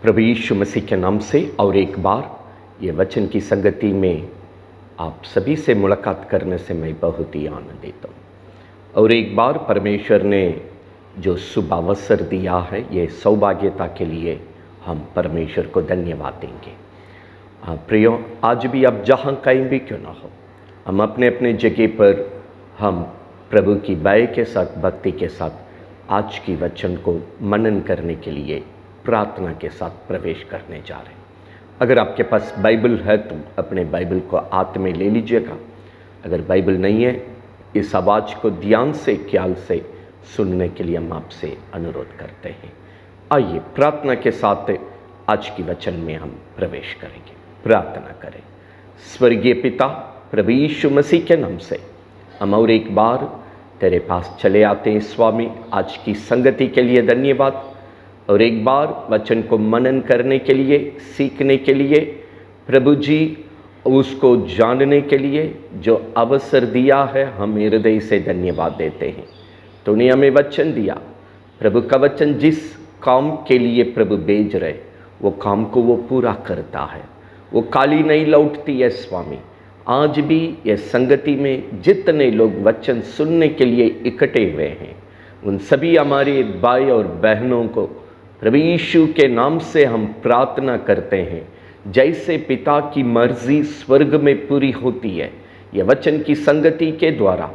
प्रभु यीशु मसीह के नाम से और एक बार ये वचन की संगति में आप सभी से मुलाकात करने से मैं बहुत ही आनंदित हूँ। और एक बार परमेश्वर ने जो शुभ अवसर दिया है, ये सौभाग्यता के लिए हम परमेश्वर को धन्यवाद देंगे। प्रियो, आज भी आप जहाँ कहीं भी क्यों ना हो, हम अपने अपने जगह पर हम प्रभु की दया के साथ, भक्ति के साथ आज की वचन को मनन करने के लिए प्रार्थना के साथ प्रवेश करने जा रहे हैं। अगर आपके पास बाइबल है तो अपने बाइबल को हाथ में ले लीजिएगा। अगर बाइबल नहीं है, इस आवाज़ को ध्यान से, ख्याल से सुनने के लिए हम आपसे अनुरोध करते हैं। आइए प्रार्थना के साथ आज की वचन में हम प्रवेश करेंगे। प्रार्थना करें। स्वर्गीय पिता, प्रभु यीशु मसीह के नाम से हम और एक बार तेरे पास चले आते हैं स्वामी। आज की संगति के लिए धन्यवाद, और एक बार वचन को मनन करने के लिए, सीखने के लिए, प्रभु जी उसको जानने के लिए जो अवसर दिया है, हम हृदय से धन्यवाद देते हैं। तूने हमें वचन दिया, प्रभु का वचन जिस काम के लिए प्रभु भेज रहे, वो काम को वो पूरा करता है, वो खाली नहीं लौटती है स्वामी। आज भी ये संगति में जितने लोग वचन सुनने के लिए इकट्ठे हुए हैं, उन सभी हमारे भाई और बहनों को प्रभु यीशु के नाम से हम प्रार्थना करते हैं, जैसे पिता की मर्जी स्वर्ग में पूरी होती है, ये वचन की संगति के द्वारा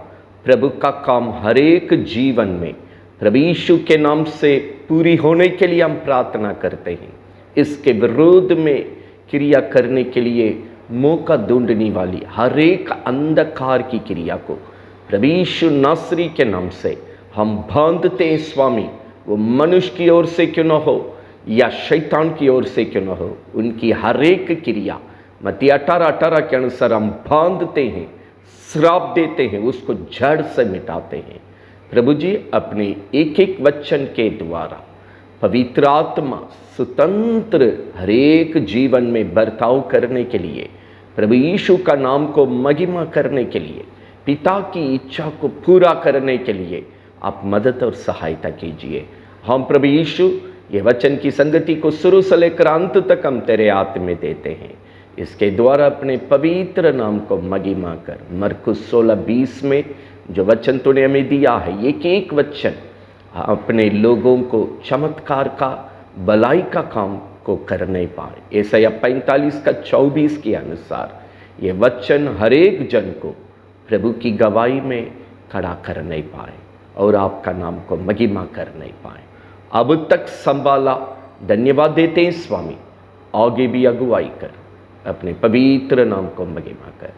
प्रभु का काम हर एक जीवन में प्रभु यीशु के नाम से पूरी होने के लिए हम प्रार्थना करते हैं। इसके विरोध में क्रिया करने के लिए मौका ढूंढने वाली हर एक अंधकार की क्रिया को प्रभु यीशु नासरी के नाम से हम बांधते हैं स्वामी। वो मनुष्य की ओर से क्यों न हो या शैतान की ओर से क्यों न हो, उनकी हर एक क्रिया मत्ती 18:18 के अनुसार हम बांधते हैं, श्राप देते हैं, उसको जड़ से मिटाते हैं। प्रभु जी अपने एक एक वचन के द्वारा पवित्र आत्मा स्वतंत्र हर एक जीवन में बर्ताव करने के लिए, प्रभु यीशु का नाम को महिमा करने के लिए, पिता की इच्छा को पूरा करने के लिए आप मदद और सहायता कीजिए। हम प्रभु यीशु ये वचन की संगति को शुरू से लेकर अंत तक हम तेरे हाथ में देते हैं। इसके द्वारा अपने पवित्र नाम को महिमा कर। मरकुस 16:20 में जो वचन तूने हमें दिया है, एक एक वचन अपने लोगों को चमत्कार का, भलाई का काम को करने पाए। यशायाह 45:24 के अनुसार ये वचन हर एक जन को प्रभु की गवाही में खड़ा करने पाए और आपका नाम को महिमा करने पाए। अब तक संभाला, धन्यवाद देते हैं स्वामी। आगे भी अगुवाई कर, अपने पवित्र नाम को महिमा कर।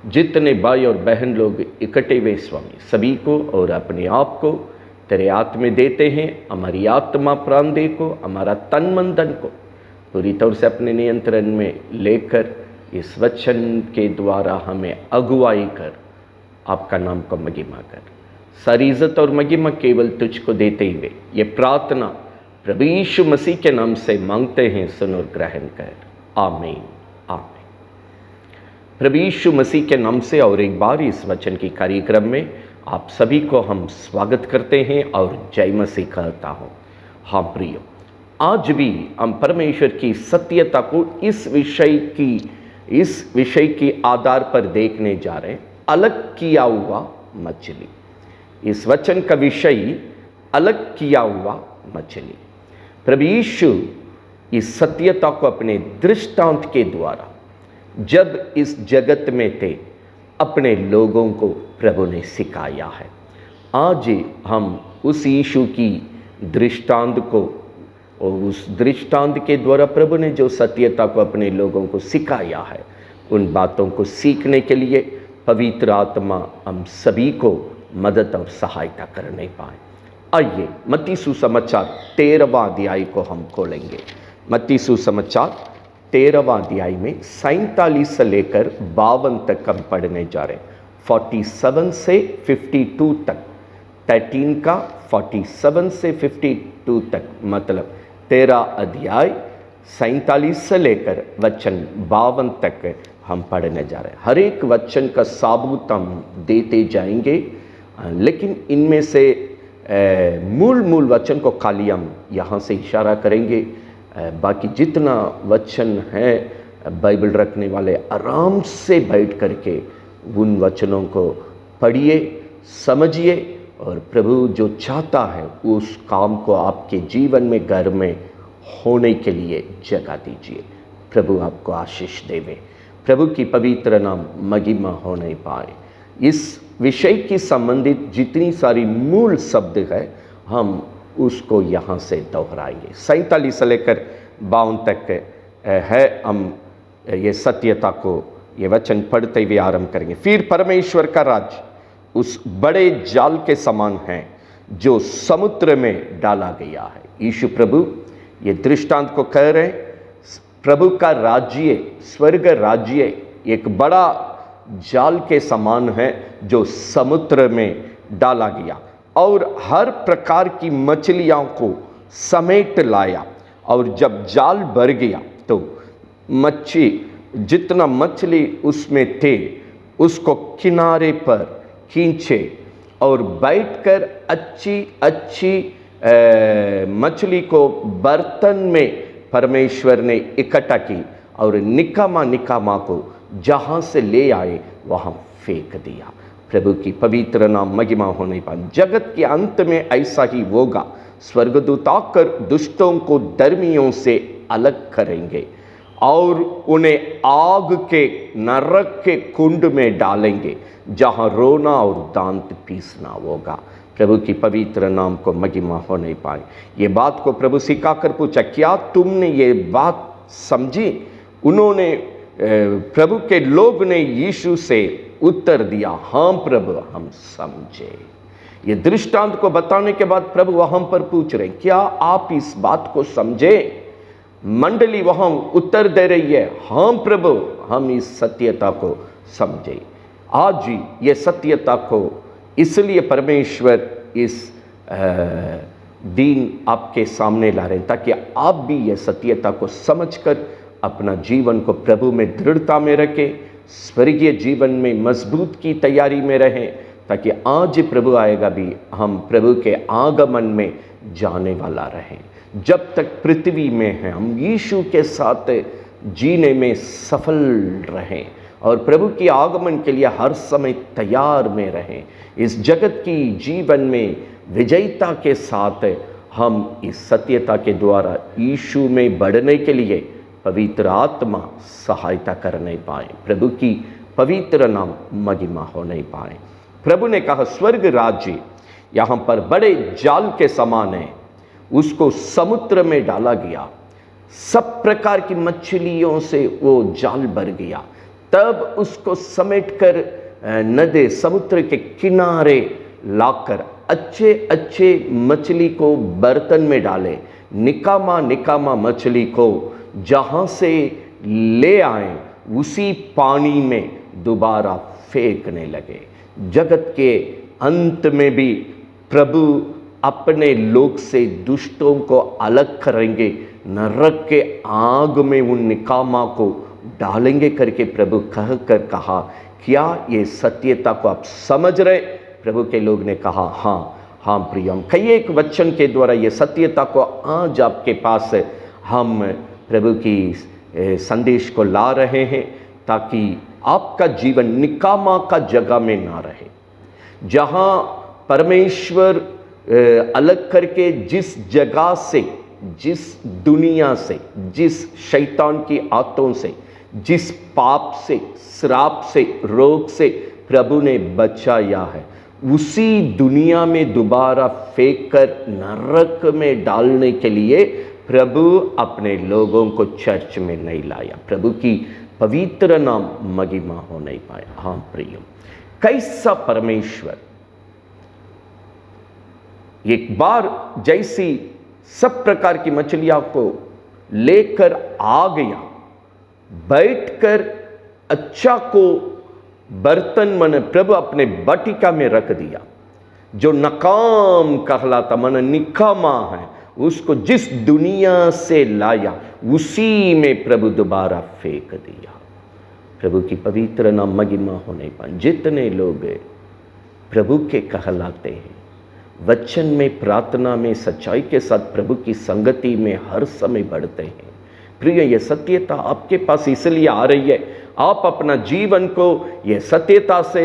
जितने भाई और बहन लोग इकट्ठे हुए स्वामी, सभी को और अपने आप को तेरे हाथ में देते हैं। हमारी आत्मा प्राण देह को, हमारा तन मन धन को पूरी तौर से अपने नियंत्रण में लेकर इस वचन के द्वारा हमें अगुवाई कर, आपका नाम को महिमा कर। सारी इज्जत और महिमा केवल तुझको देते हुए ये प्रार्थना प्रभु यीशु मसीह के नाम से मांगते हैं, सुन और ग्रहण कर। आमीन, आमीन। प्रभु यीशु मसीह के नाम से और एक बार इस वचन की कार्यक्रम में आप सभी को हम स्वागत करते हैं और जय मसीह कहता हूँ। हाँ प्रियो, आज भी हम परमेश्वर की सत्यता को इस विषय के आधार पर देखने जा रहे हैं। अलग किया हुआ मछली। इस वचन का विषय अलग किया हुआ मछली। प्रभु यीशु इस सत्यता को अपने दृष्टांत के द्वारा जब इस जगत में थे, अपने लोगों को प्रभु ने सिखाया है। आज हम उस यीशु की दृष्टांत को और उस दृष्टांत के द्वारा प्रभु ने जो सत्यता को अपने लोगों को सिखाया है, उन बातों को सीखने के लिए पवित्र आत्मा हम सभी को मदद और सहायता करने पाए। आइए मत्ती सुसमाचार 13वां अध्याय को हम खोलेंगे। मत्ती सुसमाचार 13वां अध्याय में 47 से लेकर 52 तक हम पढ़ने जा रहे हैं। 47 से 52 तक, 13 का 47 से 52 तक, मतलब 13 अध्याय 47 से लेकर वचन 52 तक हम पढ़ने जा रहे हैं। हर एक वचन का साबूत हम देते जाएंगे, लेकिन इनमें से मूल वचन को खाली हम यहाँ से इशारा करेंगे। बाकी जितना वचन है बाइबल रखने वाले आराम से बैठ करके उन वचनों को पढ़िए, समझिए और प्रभु जो चाहता है उस काम को आपके जीवन में, घर में होने के लिए जगा दीजिए। प्रभु आपको आशीष देवे। प्रभु की पवित्र नाम महिमा होने पाए। इस विषय की संबंधित जितनी सारी मूल शब्द है हम उसको यहाँ से दोहराएंगे। 47 से लेकर 52 तक है। हम ये सत्यता को, ये वचन पढ़ते हुए आरंभ करेंगे। फिर परमेश्वर का राज्य उस बड़े जाल के समान है जो समुद्र में डाला गया है। यीशु प्रभु ये दृष्टांत को कह रहे हैं, प्रभु का राज्य, स्वर्ग राज्य एक बड़ा जाल के समान है जो समुद्र में डाला गया और हर प्रकार की मछलियों को समेट लाया। और जब जाल भर गया तो जितना मछली उसमें थे उसको किनारे पर खींचे और बैठकर अच्छी मछली को बर्तन में परमेश्वर ने इकट्ठा की और निकामा को जहाँ से ले आए वहाँ फेंक दिया। प्रभु की पवित्र नाम महिमा होने पर जगत के अंत में ऐसा ही होगा। स्वर्गदूत आकर दुष्टों को धर्मियों से अलग करेंगे और उन्हें आग के नरक के कुंड में डालेंगे जहाँ रोना और दांत पीसना होगा। प्रभु की पवित्र नाम को महिमा होने पाए। ये बात को प्रभु सिखाकर पूछा, क्या तुमने ये बात समझी? उन्होंने प्रभु के लोग ने यीशु से उत्तर दिया, हाँ प्रभु हम समझे। ये दृष्टांत को बताने के बाद प्रभु वहां पर पूछ रहे, क्या आप इस बात को समझे? मंडली वहां उत्तर दे रही है, हाँ प्रभु हम इस सत्यता को समझे। आज ये सत्यता को इसलिए परमेश्वर इस दिन आपके सामने ला रहे हैं ताकि आप भी ये सत्यता को समझकर अपना जीवन को प्रभु में दृढ़ता में रखें, स्वर्गीय जीवन में मजबूत की तैयारी में रहें, ताकि आज प्रभु आएगा भी हम प्रभु के आगमन में जाने वाला रहें। जब तक पृथ्वी में हैं हम यीशु के साथ जीने में सफल रहें और प्रभु की आगमन के लिए हर समय तैयार में रहें। इस जगत की जीवन में विजयता के साथ हम इस सत्यता के द्वारा यीशु में बढ़ने के लिए पवित्र आत्मा सहायता करने पाए। प्रभु की पवित्र नाम महिमा होने पाए। प्रभु ने कहा स्वर्ग राज्य यहाँ पर बड़े जाल के समान है, उसको समुद्र में डाला गया, सब प्रकार की मछलियों से वो जाल भर गया। तब उसको समेटकर नदी समुद्र के किनारे लाकर अच्छे मछली को बर्तन में डाले, निकामा मछली को जहाँ से ले आए उसी पानी में दोबारा फेंकने लगे। जगत के अंत में भी प्रभु अपने लोग से दुष्टों को अलग करेंगे, नरक के आग में उन निकामा को डालेंगे करके प्रभु कहकर कहा। क्या ये सत्यता को आप समझ रहे? प्रभु के लोग ने कहा हाँ प्रियम। कई एक वचन के द्वारा ये सत्यता को आज आपके पास हम प्रभु की संदेश को ला रहे हैं ताकि आपका जीवन निकामा का जगह में ना रहे, जहाँ परमेश्वर अलग करके जिस जगह से, जिस दुनिया से, जिस शैतान की आंतों से, जिस पाप से, श्राप से, रोग से प्रभु ने बचाया है, उसी दुनिया में दोबारा फेंक कर नरक में डालने के लिए प्रभु अपने लोगों को चर्च में नहीं लाया। प्रभु की पवित्र नाम महिमा हो नहीं पाया। हाँ प्रिय, कैसा परमेश्वर एक बार जैसी सब प्रकार की मछलियों को लेकर आ गया, बैठकर अच्छा को बर्तन मन प्रभु अपने बटिका में रख दिया। जो नकाम कहलाता मन निकामा है, उसको जिस दुनिया से लाया उसी में प्रभु दोबारा फेंक दिया। प्रभु की पवित्र नाम महिमा होने पर जितने लोग प्रभु के कहलाते हैं वचन में, प्रार्थना में, सच्चाई के साथ प्रभु की संगति में हर समय बढ़ते हैं। प्रिय, ये सत्यता आपके पास इसलिए आ रही है, आप अपना जीवन को ये सत्यता से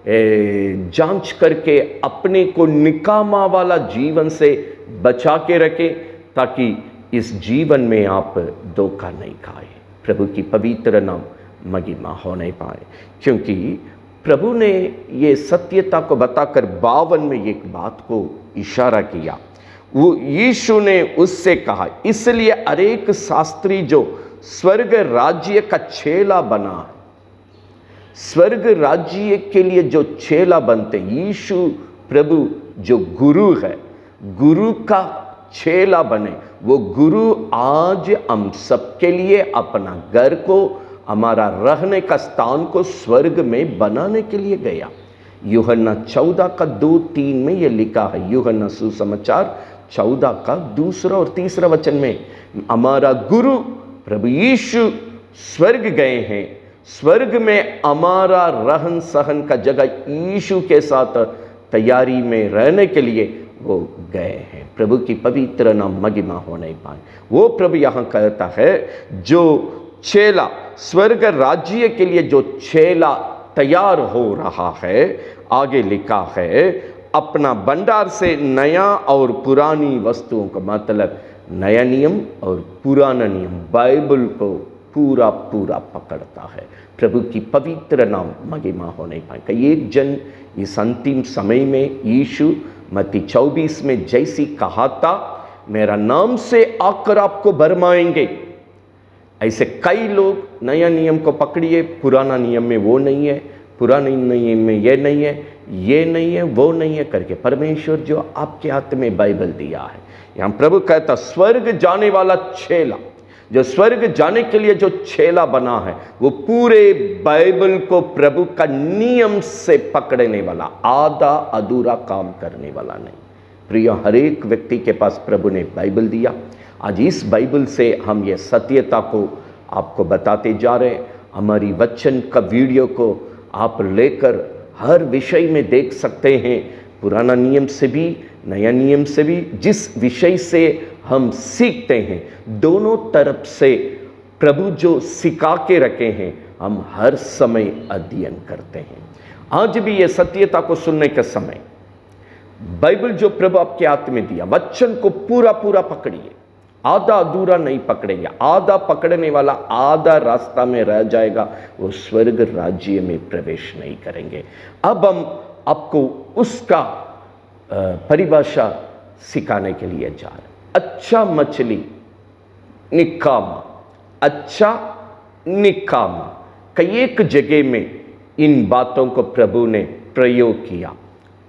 जांच करके अपने को निकामा वाला जीवन से बचा के रखें, ताकि इस जीवन में आप धोखा नहीं खाए। प्रभु की पवित्र नाम महिमा होने पाए, क्योंकि प्रभु ने ये सत्यता को बताकर 52 में एक बात को इशारा किया। वो यीशु ने उससे कहा, इसलिए अनेक शास्त्री जो स्वर्ग राज्य का चेला बना है, स्वर्ग राज्य के लिए जो चेला बनते, यीशु प्रभु जो गुरु है, गुरु का चेला बने, वो गुरु आज हम सबके लिए अपना घर को, हमारा रहने का स्थान को स्वर्ग में बनाने के लिए गया। यूहन्ना 14 का 2-3 में ये लिखा है, यूहन्ना सुसमाचार 14 का 2 और 3 वचन में, हमारा गुरु प्रभु यीशु स्वर्ग गए हैं, स्वर्ग में हमारा रहन सहन का जगह यीशु के साथ तैयारी में रहने के लिए वो गए हैं। प्रभु की पवित्र नाम महिमा होने पाए। वो प्रभु यहाँ कहता है, जो चेला, स्वर्ग राज्य के लिए जो चेला तैयार हो रहा है, आगे लिखा है, अपना भंडार से नया और पुरानी वस्तुओं का, मतलब नया नियम और पुराना नियम, बाइबल को पूरा पूरा पकड़ता है। प्रभु की पवित्र नाम महिमा होने पाए। कई एक जन इस अंतिम समय में यीशु मत्ती 24 में जैसी कहा था, मेरा नाम से आकर आपको भरमाएंगे, ऐसे कई लोग नया नियम को पकड़िए, पुराना नियम में वो नहीं है, पुराने नियम में ये नहीं है, ये नहीं है, वो नहीं है करके परमेश्वर जो आपके हाथ में बाइबल दिया है, यहाँ प्रभु कहता स्वर्ग जाने वाला चेला, जो स्वर्ग जाने के लिए जो चेला बना है, वो पूरे बाइबल को प्रभु का नियम से पकड़ने वाला, आधा अधूरा काम करने वाला नहीं। प्रिय, हर एक व्यक्ति के पास प्रभु ने बाइबल दिया। आज इस बाइबल से हम ये सत्यता को आपको बताते जा रहे हैं। हमारी वचन का वीडियो को आप लेकर हर विषय में देख सकते हैं, पुराना नियम से भी, नया नियम से भी। जिस विषय से हम सीखते हैं, दोनों तरफ से प्रभु जो सिखा के रखे हैं, हम हर समय अध्ययन करते हैं। आज भी ये सत्यता को सुनने का समय, बाइबल जो प्रभु आपके हाथ में दिया, वचन को पूरा पूरा पकड़िए, आधा अधूरा नहीं पकड़ेंगे। आधा पकड़ने वाला आधा रास्ता में रह जाएगा, वो स्वर्ग राज्य में प्रवेश नहीं करेंगे। अब हम आपको उसका परिभाषा सिखाने के लिए जा रहे हैं। अच्छा मछली निकामा, अच्छा निकामा, कई एक जगह में इन बातों को प्रभु ने प्रयोग किया।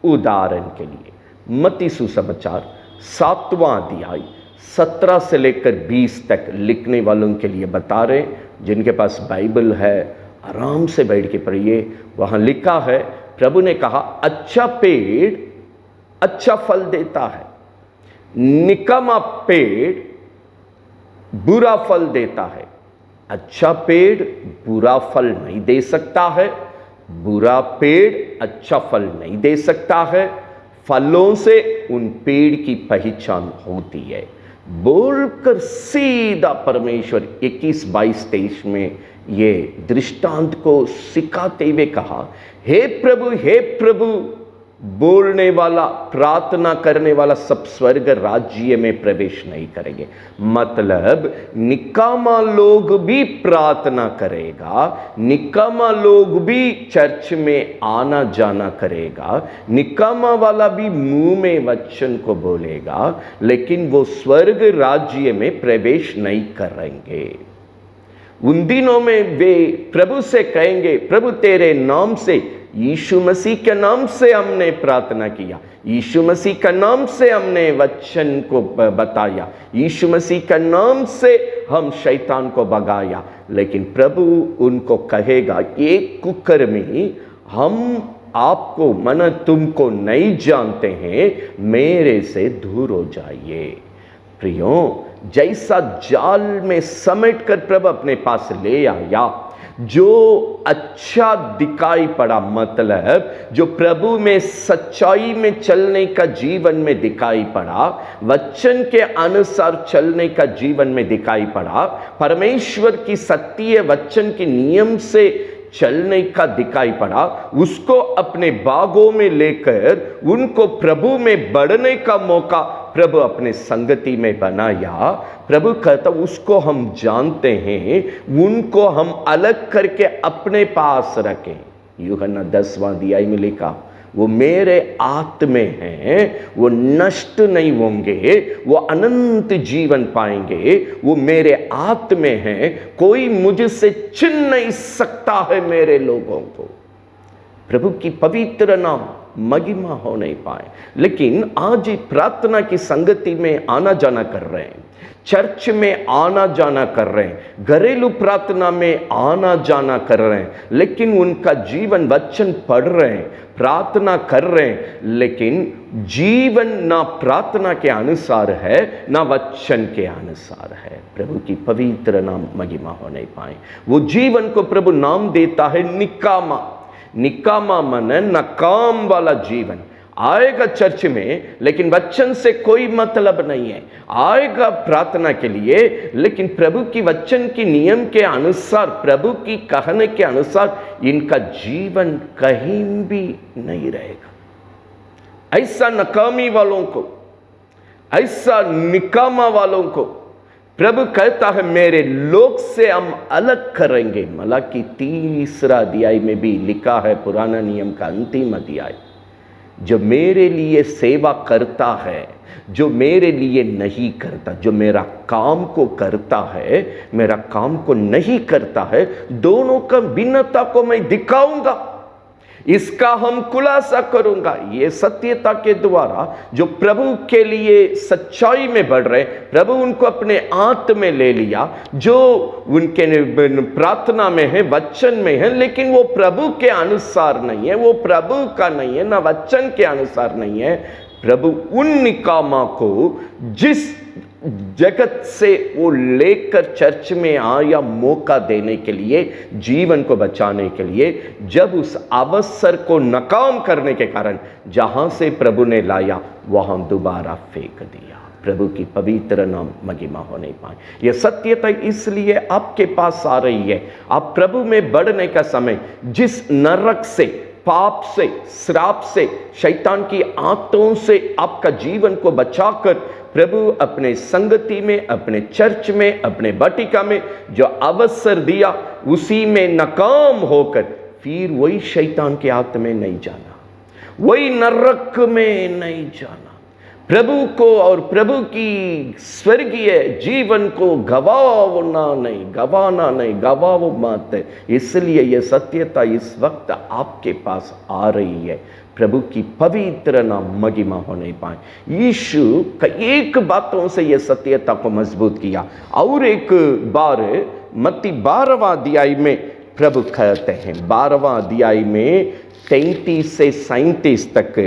उदाहरण के लिए मत्ती सुसमाचार 7वां अध्याय 17 से लेकर 20 तक लिखने वालों के लिए बता रहे, जिनके पास बाइबल है आराम से बैठ के पढ़िए। वहाँ लिखा है, प्रभु ने कहा, अच्छा पेड़ अच्छा फल देता है, निकम्मा पेड़ बुरा फल देता है। अच्छा पेड़ बुरा फल नहीं दे सकता है, बुरा पेड़ अच्छा फल नहीं दे सकता है। फलों से उन पेड़ की पहचान होती है, बोलकर सीधा परमेश्वर 21, 22, 23 में ये दृष्टांत को सिखाते हुए कहा, हे प्रभु, बोलने वाला, प्रार्थना करने वाला सब स्वर्ग राज्य में प्रवेश नहीं करेंगे। मतलब निकामा लोग भी प्रार्थना करेगा, निकामा लोग भी चर्च में आना जाना करेगा, निकामा वाला भी मुंह में वचन को बोलेगा, लेकिन वो स्वर्ग राज्य में प्रवेश नहीं करेंगे। उन दिनों में वे प्रभु से कहेंगे, प्रभु तेरे नाम से, यीशु मसीह के नाम से हमने प्रार्थना किया, यीशु मसीह का नाम से हमने वचन को बताया, यीशु मसीह का नाम से हम शैतान को भगाया। लेकिन प्रभु उनको कहेगा, एक कुकर में हम आपको, मन तुमको नहीं जानते हैं, मेरे से दूर हो जाइए। प्रियो, जैसा जाल में समेट कर प्रभु अपने पास ले आया, जो अच्छा दिखाई पड़ा, मतलब जो प्रभु में सच्चाई में चलने का जीवन में दिखाई पड़ा, वचन के अनुसार चलने का जीवन में दिखाई पड़ा, परमेश्वर की सत्य वचन के नियम से चलने का दिखाई पड़ा, उसको अपने बागों में लेकर उनको प्रभु में बढ़ने का मौका प्रभु अपने संगति में बनाया। प्रभु कहता उसको हम जानते हैं, उनको हम अलग करके अपने पास रखें। यूहन्ना 10वां अध्याय में लिखा, वो मेरे आत्मे हैं, वो नष्ट नहीं होंगे, वो अनंत जीवन पाएंगे, वो मेरे आत्मे हैं, कोई मुझसे छीन नहीं सकता है मेरे लोगों को। प्रभु की पवित्र नाम महिमा हो नहीं पाए, लेकिन आज प्रार्थना की संगति में आना जाना कर रहे हैं, चर्च में आना जाना कर रहे हैं, घरेलू प्रार्थना में आना जाना कर रहे हैं, लेकिन उनका जीवन वचन पढ़ रहे हैं, प्रार्थना कर रहे हैं, लेकिन जीवन ना प्रार्थना के अनुसार है ना वचन के अनुसार है। प्रभु की पवित्र नाम महिमा हो नहीं पाए। वो जीवन को प्रभु नाम देता है निकामा। निकामा मन नकाम वाला जीवन। आएगा चर्च में लेकिन वचन से कोई मतलब नहीं है, आएगा प्रार्थना के लिए लेकिन प्रभु की वचन की नियम के अनुसार, प्रभु की कहने के अनुसार इनका जीवन कहीं भी नहीं रहेगा। ऐसा नकामी वालों को, ऐसा निकामा वालों को प्रभु कहता है मेरे लोग से हम अलग करेंगे। मलाकी 3 अध्याय में भी लिखा है, पुराना नियम का अंतिम अध्याय, जो मेरे लिए सेवा करता है, जो मेरे लिए नहीं करता, जो मेरा काम को करता है, मेरा काम को नहीं करता है, दोनों का भिन्नता को मैं दिखाऊंगा, इसका हम खुलासा करूंगा। ये सत्यता के द्वारा जो प्रभु के लिए सच्चाई में बढ़ रहे, प्रभु उनको अपने आत्म में ले लिया, जो उनके प्रार्थना में है, वचन में है, लेकिन वो प्रभु के अनुसार नहीं है, वो प्रभु का नहीं है, ना वचन के अनुसार नहीं है। प्रभु उन निकामा को जिस जगत से वो लेकर चर्च में आया मौका देने के लिए, जीवन को बचाने के लिए, जब उस अवसर को नाकाम करने के कारण जहां से प्रभु ने लाया वहां दोबारा फेंक दिया। प्रभु की पवित्र नाम महिमा हो नहीं पाए। यह सत्यता इसलिए आपके पास आ रही है, आप प्रभु में बढ़ने का समय, जिस नरक से, पाप से, श्राप से, शैतान की आंतों से आपका जीवन को बचाकर प्रभु अपने संगति में, अपने चर्च में, अपने वाटिका में जो अवसर दिया उसी में नाकाम होकर फिर वही शैतान के हाथ में नहीं जाना, वही नरक में नहीं जाना, प्रभु को और प्रभु की स्वर्गीय जीवन को गवाना नहीं, गवाओ मत। इसलिए यह सत्यता इस वक्त आपके पास आ रही है। प्रभु की पवित्र नाम महिमा हो नहीं पाए। यीशु एक बातों से यह सत्यता को मजबूत किया। और एक बार मत्ती 12वां अध्याय में प्रभु कहते हैं, 12वां अध्याय में 33 से 37 तक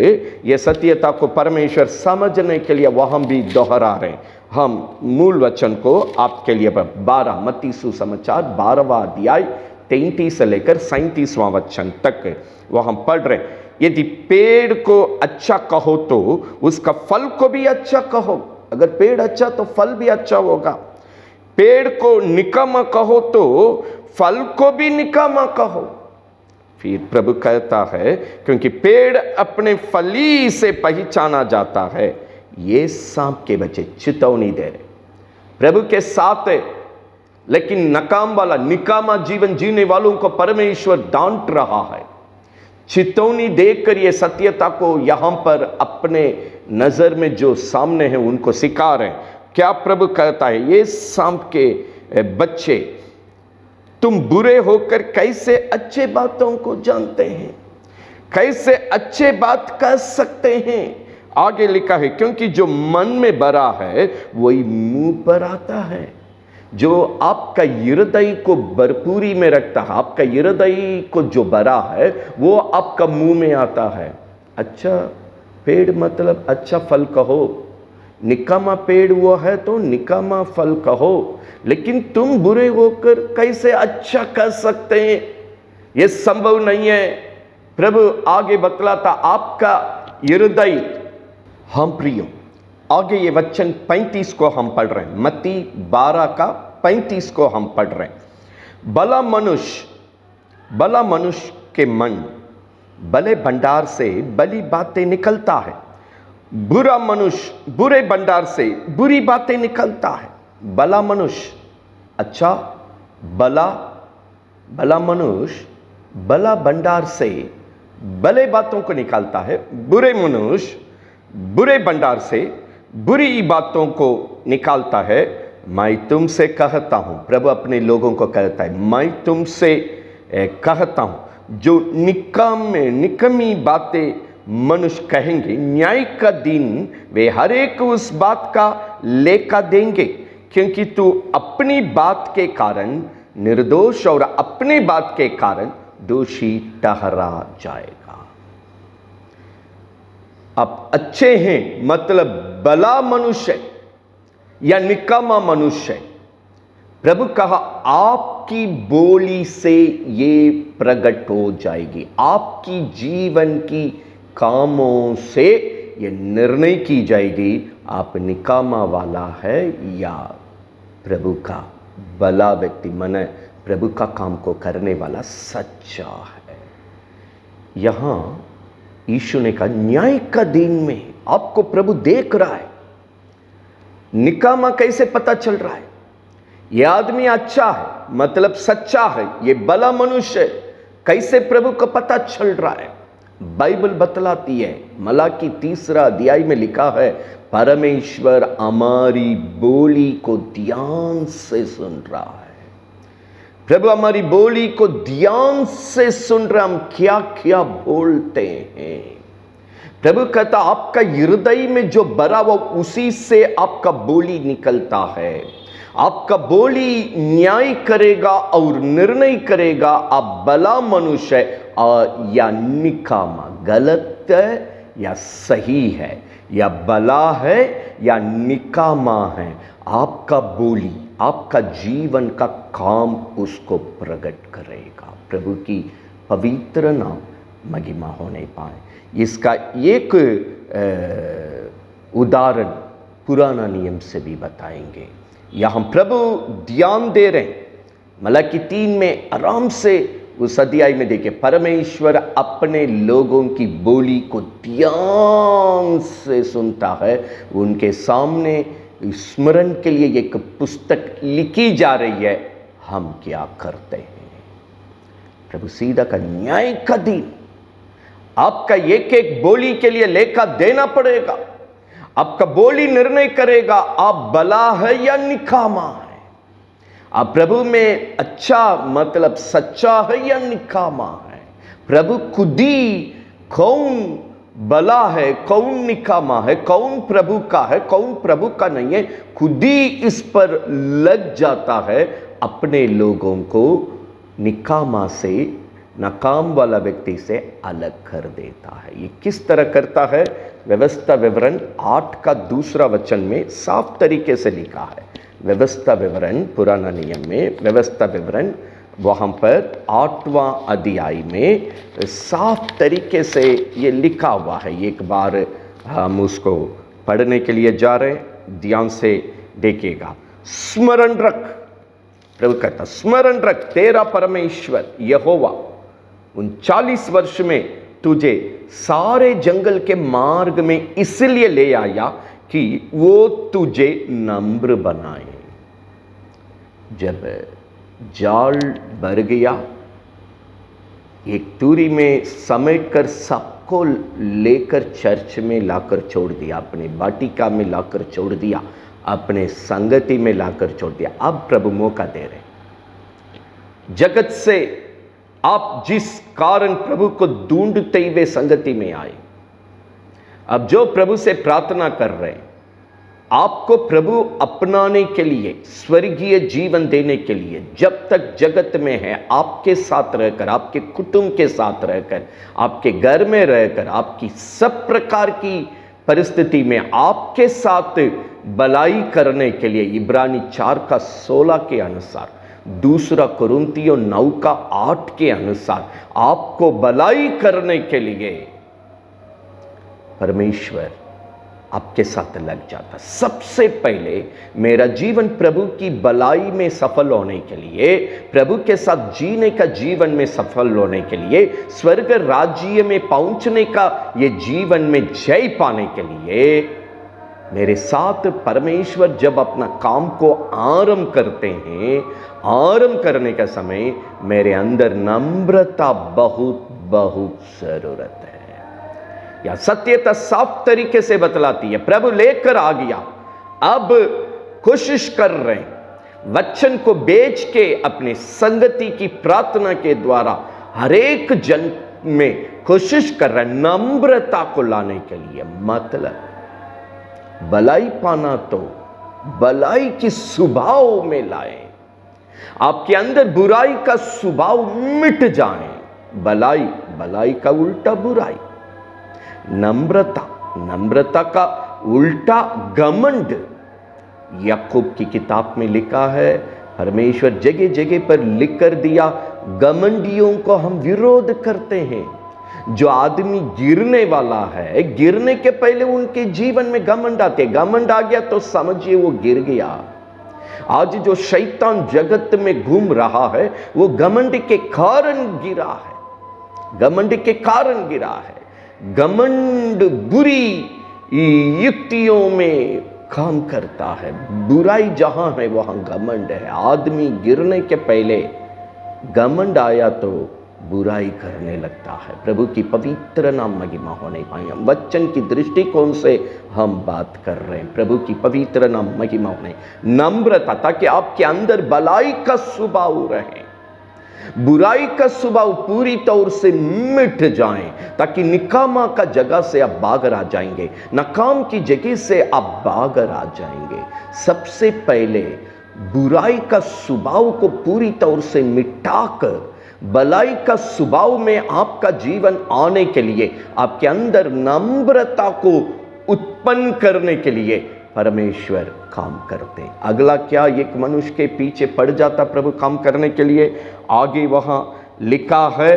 ये सत्यता को परमेश्वर समझने के लिए वहाँ भी दोहरा रहे हैं। हम मूल वचन को आपके लिए 12 मत्ती सुसमाचार 12वां अध्याय 33 से लेकर 37वां वचन तक वहाँ पढ़ रहे हैं। यदि पेड़ को अच्छा कहो तो उसका फल को भी अच्छा कहो। अगर पेड़ अच्छा तो फल भी अच्छा होगा। पेड़ को निकामा कहो तो फल को भी निकामा कहो। फिर प्रभु कहता है क्योंकि पेड़ अपने फली से पहचाना जाता है। ये सांप के बच्चे चेतावनी दे रहे, प्रभु के साथ है, लेकिन नकाम वाला निकामा जीवन जीने वालों को परमेश्वर डांट रहा है। चेतावनी देकर ये सत्यता को यहां पर अपने नजर में जो सामने है उनको सिखा रहे हैं। क्या प्रभु कहता है, ये सांप के बच्चे, तुम बुरे होकर कैसे अच्छे बातों को जानते हैं, कैसे अच्छे बात कर सकते हैं। आगे लिखा है क्योंकि जो मन में भरा है वही मुंह पर आता है। जो आपका हृदय को भरपूरी में रखता है, आपका हृदय को जो भरा है वो आपका मुंह में आता है। अच्छा पेड़ मतलब अच्छा फल कहो, निकामा पेड़ वो है तो निकामा फल कहो, लेकिन तुम बुरे होकर कैसे अच्छा कर सकते हैं, ये संभव नहीं है। प्रभु आगे बतलाता आपका हृदय। हम प्रियो, आगे ये वचन 35 को हम पढ़ रहे हैं, मत्ती 12 का 35 को हम पढ़ रहे हैं। भला मनुष्य के मन भले भंडार से भली बातें निकलता है, बुरा मनुष्य बुरे भंडार से बुरी बातें निकलता है। भला मनुष्य अच्छा, भला मनुष्य भला भंडार से भले बातों को निकालता है, बुरे मनुष्य बुरे भंडार से बुरी बातों को निकालता है। मैं तुमसे कहता हूं, प्रभु अपने लोगों को कहता है, मैं तुमसे कहता हूं, जो निकम्मी बातें मनुष्य कहेंगे, न्याय का दिन वे हर एक उस बात का लेखा देंगे, क्योंकि तू अपनी बात के कारण निर्दोष और अपनी बात के कारण दोषी ठहरा जाएगा। आप अच्छे हैं मतलब भला मनुष्य या निकम्मा मनुष्य, प्रभु कहा आपकी बोली से ये प्रकट हो जाएगी, आपकी जीवन की कामों से ये निर्णय की जाएगी, आप निकामा वाला है या प्रभु का भला व्यक्ति, मन प्रभु का काम को करने वाला सच्चा है। यहां यीशु ने कहा न्याय का दिन में आपको प्रभु देख रहा है। निकामा कैसे पता चल रहा है? यह आदमी अच्छा है मतलब सच्चा है, ये भला मनुष्य है, कैसे प्रभु को पता चल रहा है? बाइबल बतलाती है, मलाकी 3 अध्याय में लिखा है, परमेश्वर हमारी बोली को ध्यान से सुन रहा है। प्रभु हमारी बोली को ध्यान से सुन रहे, हम क्या क्या बोलते हैं। प्रभु कहता आपका हृदय में जो भरा वो उसी से आपका बोली निकलता है। आपका बोली न्याय करेगा और निर्णय करेगा आप भला मनुष्य है या निकामा, गलत है या सही है, या भला है या निकामा है। आपका बोली, आपका जीवन का काम उसको प्रकट करेगा। प्रभु की पवित्र नाम महिमा होने पाए। इसका एक उदाहरण पुराना नियम से भी बताएंगे। यहाँ प्रभु ध्यान दे रहे हैं, मलाकी 3 में आराम से उस अध्याय में देखिए, परमेश्वर अपने लोगों की बोली को ध्यान से सुनता है। उनके सामने स्मरण के लिए एक पुस्तक लिखी जा रही है, हम क्या करते हैं। प्रभु सीधा का न्याय का दिन, आपका एक एक बोली के लिए लेखा देना पड़ेगा। आपका बोली निर्णय करेगा आप भला है या निकामा है, आप प्रभु में अच्छा मतलब सच्चा है या निकामा है। प्रभु खुद ही कौन भला है, कौन निकामा है, कौन प्रभु का है, कौन प्रभु का नहीं है, खुद ही इस पर लग जाता है। अपने लोगों को निकामा से, नाकाम वाला व्यक्ति से अलग कर देता है। ये किस तरह करता है? व्यवस्था विवरण 8 का 2 वचन में साफ तरीके से लिखा है। व्यवस्था विवरण पुराना नियम में व्यवस्था विवरण वहाँ पर 8वां अध्याय में साफ तरीके से ये लिखा हुआ है। एक बार हम उसको पढ़ने के लिए जा रहे हैं, ध्यान से देखिएगा। स्मरण रख, प्रभु कहता स्मरण रख, तेरा परमेश्वर यहोवा 39 वर्ष में तुझे सारे जंगल के मार्ग में इसलिए ले आया कि वो तुझे नम्र बनाए। जब जाल भर गया, एक दूरी में समेट कर सबको लेकर चर्च में लाकर छोड़ दिया, अपने वाटिका में लाकर छोड़ दिया, अपने संगति में लाकर छोड़ दिया। अब प्रभु मौका दे रहे, जगत से आप जिस कारण प्रभु को ढूंढते हुए संगति में आए, अब जो प्रभु से प्रार्थना कर रहे हैं, आपको प्रभु अपनाने के लिए, स्वर्गीय जीवन देने के लिए, जब तक जगत में है आपके साथ रहकर, आपके कुटुंब के साथ रहकर, आपके घर में रहकर, आपकी सब प्रकार की परिस्थिति में आपके साथ भलाई करने के लिए इब्रानी 4:16 के अनुसार, दूसरा कुरिन्थियों 9:8 के अनुसार आपको भलाई करने के लिए परमेश्वर आपके साथ लग जाता। सबसे पहले मेरा जीवन प्रभु की भलाई में सफल होने के लिए, प्रभु के साथ जीने का जीवन में सफल होने के लिए, स्वर्ग राज्य में पहुंचने का ये जीवन में जय पाने के लिए, मेरे साथ परमेश्वर जब अपना काम को आरंभ करते हैं, आरंभ करने का समय मेरे अंदर नम्रता बहुत बहुत जरूरत है। या सत्यता साफ तरीके से बतलाती है, प्रभु लेकर आ गया, अब कोशिश कर रहे हैं वचन को बेच के अपने संगति की प्रार्थना के द्वारा हर एक जन में कोशिश कर रहे हैं नम्रता को लाने के लिए। मतलब भलाई पाना तो भलाई की स्वभाव में लाए, आपके अंदर बुराई का स्वभाव मिट जाए। भलाई, भलाई का उल्टा बुराई। नम्रता, नम्रता का उल्टा घमंड। याकूब की किताब में लिखा है, परमेश्वर जगह जगह पर लिख कर दिया, घमंडियों को हम विरोध करते हैं। जो आदमी गिरने वाला है, गिरने के पहले उनके जीवन में घमंड आते, घमंड आ गया तो समझिए वो गिर गया। आज जो शैतान जगत में घूम रहा है वो घमंड के कारण गिरा है, घमंड के कारण गिरा है। घमंड बुरी युक्तियों में काम करता है, बुराई जहां है वहां घमंड है। आदमी गिरने के पहले घमंड आया तो बुराई करने लगता है। प्रभु की पवित्र नाम महिमा होने पाए। हम वचन की दृष्टिकोण से हम बात कर रहे हैं, प्रभु की पवित्र नाम महिमा होने। नम्रता, ताकि आपके अंदर भलाई का स्वभाव रहे, बुराई का स्वभाव पूरी तौर से मिट जाए, ताकि निकामा का जगह से आप बाहर आ जाएंगे, नाकाम की जगह से आप बाहर आ जाएंगे। सबसे पहले बुराई का स्वभाव को पूरी तौर से मिटाकर भलाई का स्वभाव में आपका जीवन आने के लिए, आपके अंदर नम्रता को उत्पन्न करने के लिए परमेश्वर काम करते हैं। अगला क्या, एक मनुष्य के पीछे पड़ जाता प्रभु काम करने के लिए। आगे वहां लिखा है,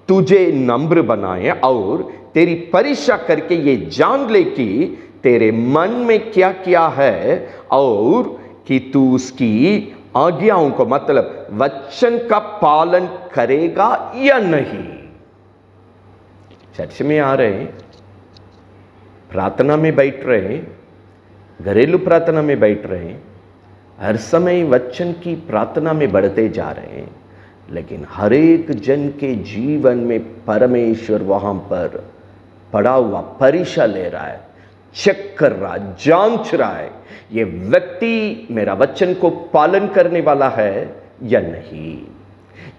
तुझे नम्र बनाए और तेरी परीक्षा करके ये जान ले कि तेरे मन में क्या क्या है और कि तू उसकी आज्ञाओं को, मतलब वचन का पालन करेगा या नहीं। चर्च में आ रहे हैं, प्रार्थना में बैठ रहे हैं, घरेलू प्रार्थना में बैठ रहे हैं, हर समय वचन की प्रार्थना में बढ़ते जा रहे हैं, लेकिन हर एक जन के जीवन में परमेश्वर वहां पर पड़ा हुआ परीक्षा ले रहा है, चेक कर रहा है, जांच रहा है, ये व्यक्ति मेरा वचन को पालन करने वाला है या नहीं,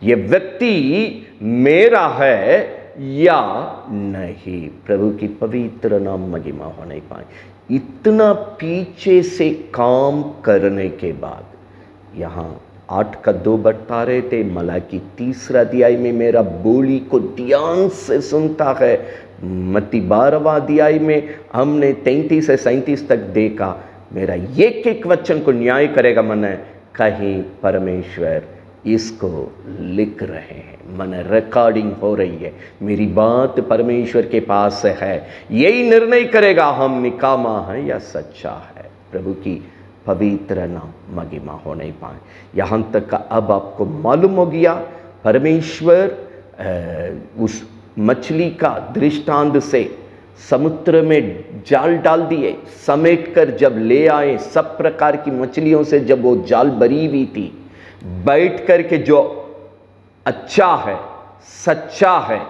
ये व्यक्ति मेरा है या नहीं। प्रभु की पवित्र नाम महिमा होने पाए। इतना पीछे से काम करने के बाद यहां 8:2 बता रहे थे, मलाकी 3 अध्याय में मेरा बोली को ध्यान से सुनता है। मत्ती 12वां अध्याय में हमने 33 से 37 तक देखा, मेरा एक एक वचन को न्याय करेगा। मन कहीं परमेश्वर इसको लिख रहे हैं, मन रिकॉर्डिंग हो रही है, मेरी बात परमेश्वर के पास है, यही निर्णय करेगा हम निकामा है या सच्चा है। प्रभु की पवित्र नाम महिमा होने पाए। यहाँ तक अब आपको मालूम हो गया, परमेश्वर उस मछली का दृष्टांत से समुद्र में जाल डाल दिए, समेट कर जब ले आए, सब प्रकार की मछलियों से जब वो जाल भरी हुई थी, बैठ कर के जो अच्छा है, सच्चा है,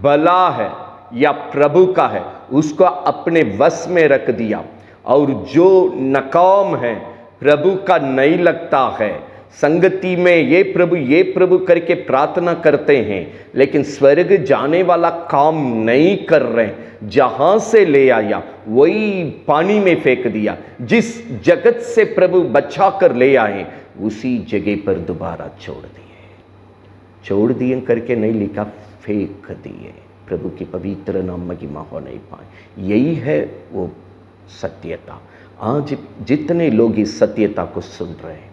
भला है या प्रभु का है, उसको अपने वश में रख दिया, और जो नकाम है, प्रभु का नहीं लगता है, संगति में ये प्रभु करके प्रार्थना करते हैं, लेकिन स्वर्ग जाने वाला काम नहीं कर रहे, जहां से ले आया वही पानी में फेंक दिया। जिस जगत से प्रभु बचा कर ले आए उसी जगह पर दोबारा छोड़ दिए करके नहीं लिखा, फेंक दिए। प्रभु की पवित्र नाम महिमा हो नहीं पाए। यही है वो सत्यता। आज जितने लोग इस सत्यता को सुन रहे हैं,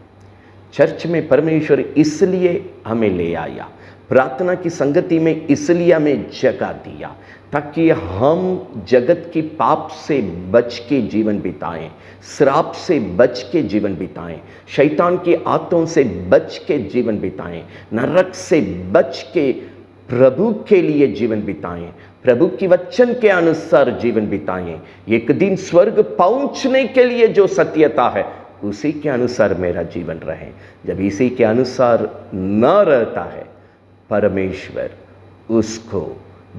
चर्च में परमेश्वर इसलिए हमें ले आया, प्रार्थना की संगति में इसलिए हमें जगह दिया, ताकि हम जगत की पाप से बच के जीवन बिताएं, श्राप से बच के जीवन बिताएं, शैतान की आत्तों से बच के जीवन बिताएं, नरक से बच के प्रभु के लिए जीवन बिताएं, प्रभु की वचन के अनुसार जीवन बिताएं। एक दिन स्वर्ग पहुंचने के लिए जो सत्यता है उसी के अनुसार मेरा जीवन रहे। जब इसी के अनुसार न रहता है, परमेश्वर उसको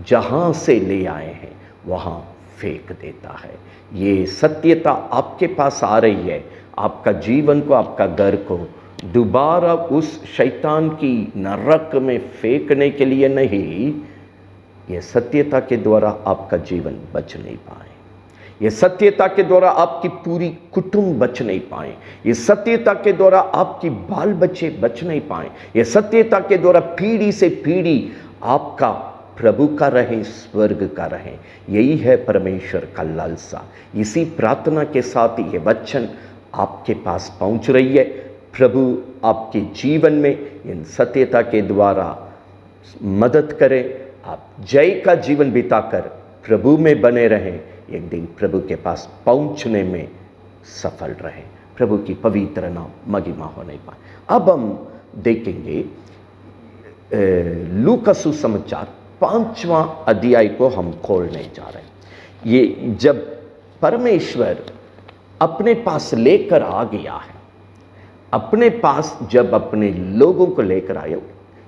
जहाँ से ले आए हैं वहाँ फेंक देता है। ये सत्यता आपके पास आ रही है, आपका जीवन को, आपका घर को दोबारा उस शैतान की नरक में फेंकने के लिए नहीं, ये सत्यता के द्वारा आपका जीवन बच नहीं पाए, ये सत्यता के द्वारा आपकी पूरी कुटुंब बच नहीं पाए, ये सत्यता के द्वारा आपकी बाल बच्चे बच नहीं पाए, ये सत्यता के द्वारा पीढ़ी से पीढ़ी आपका प्रभु का रहे, स्वर्ग का रहे। यही है परमेश्वर का लालसा। इसी प्रार्थना के साथ ये वचन आपके पास पहुंच रही है। प्रभु आपके जीवन में इन सत्यता के द्वारा मदद करें, आप जय का जीवन बिताकर प्रभु में बने रहें, एक दिन प्रभु के पास पहुंचने में सफल रहें। प्रभु की पवित्र नाम महिमा होने पाए। अब हम देखेंगे लूका सुसमाचार 5वां अध्याय को हम खोलने जा रहे हैं। ये जब परमेश्वर अपने पास लेकर आ गया है, अपने पास जब अपने लोगों को लेकर आया,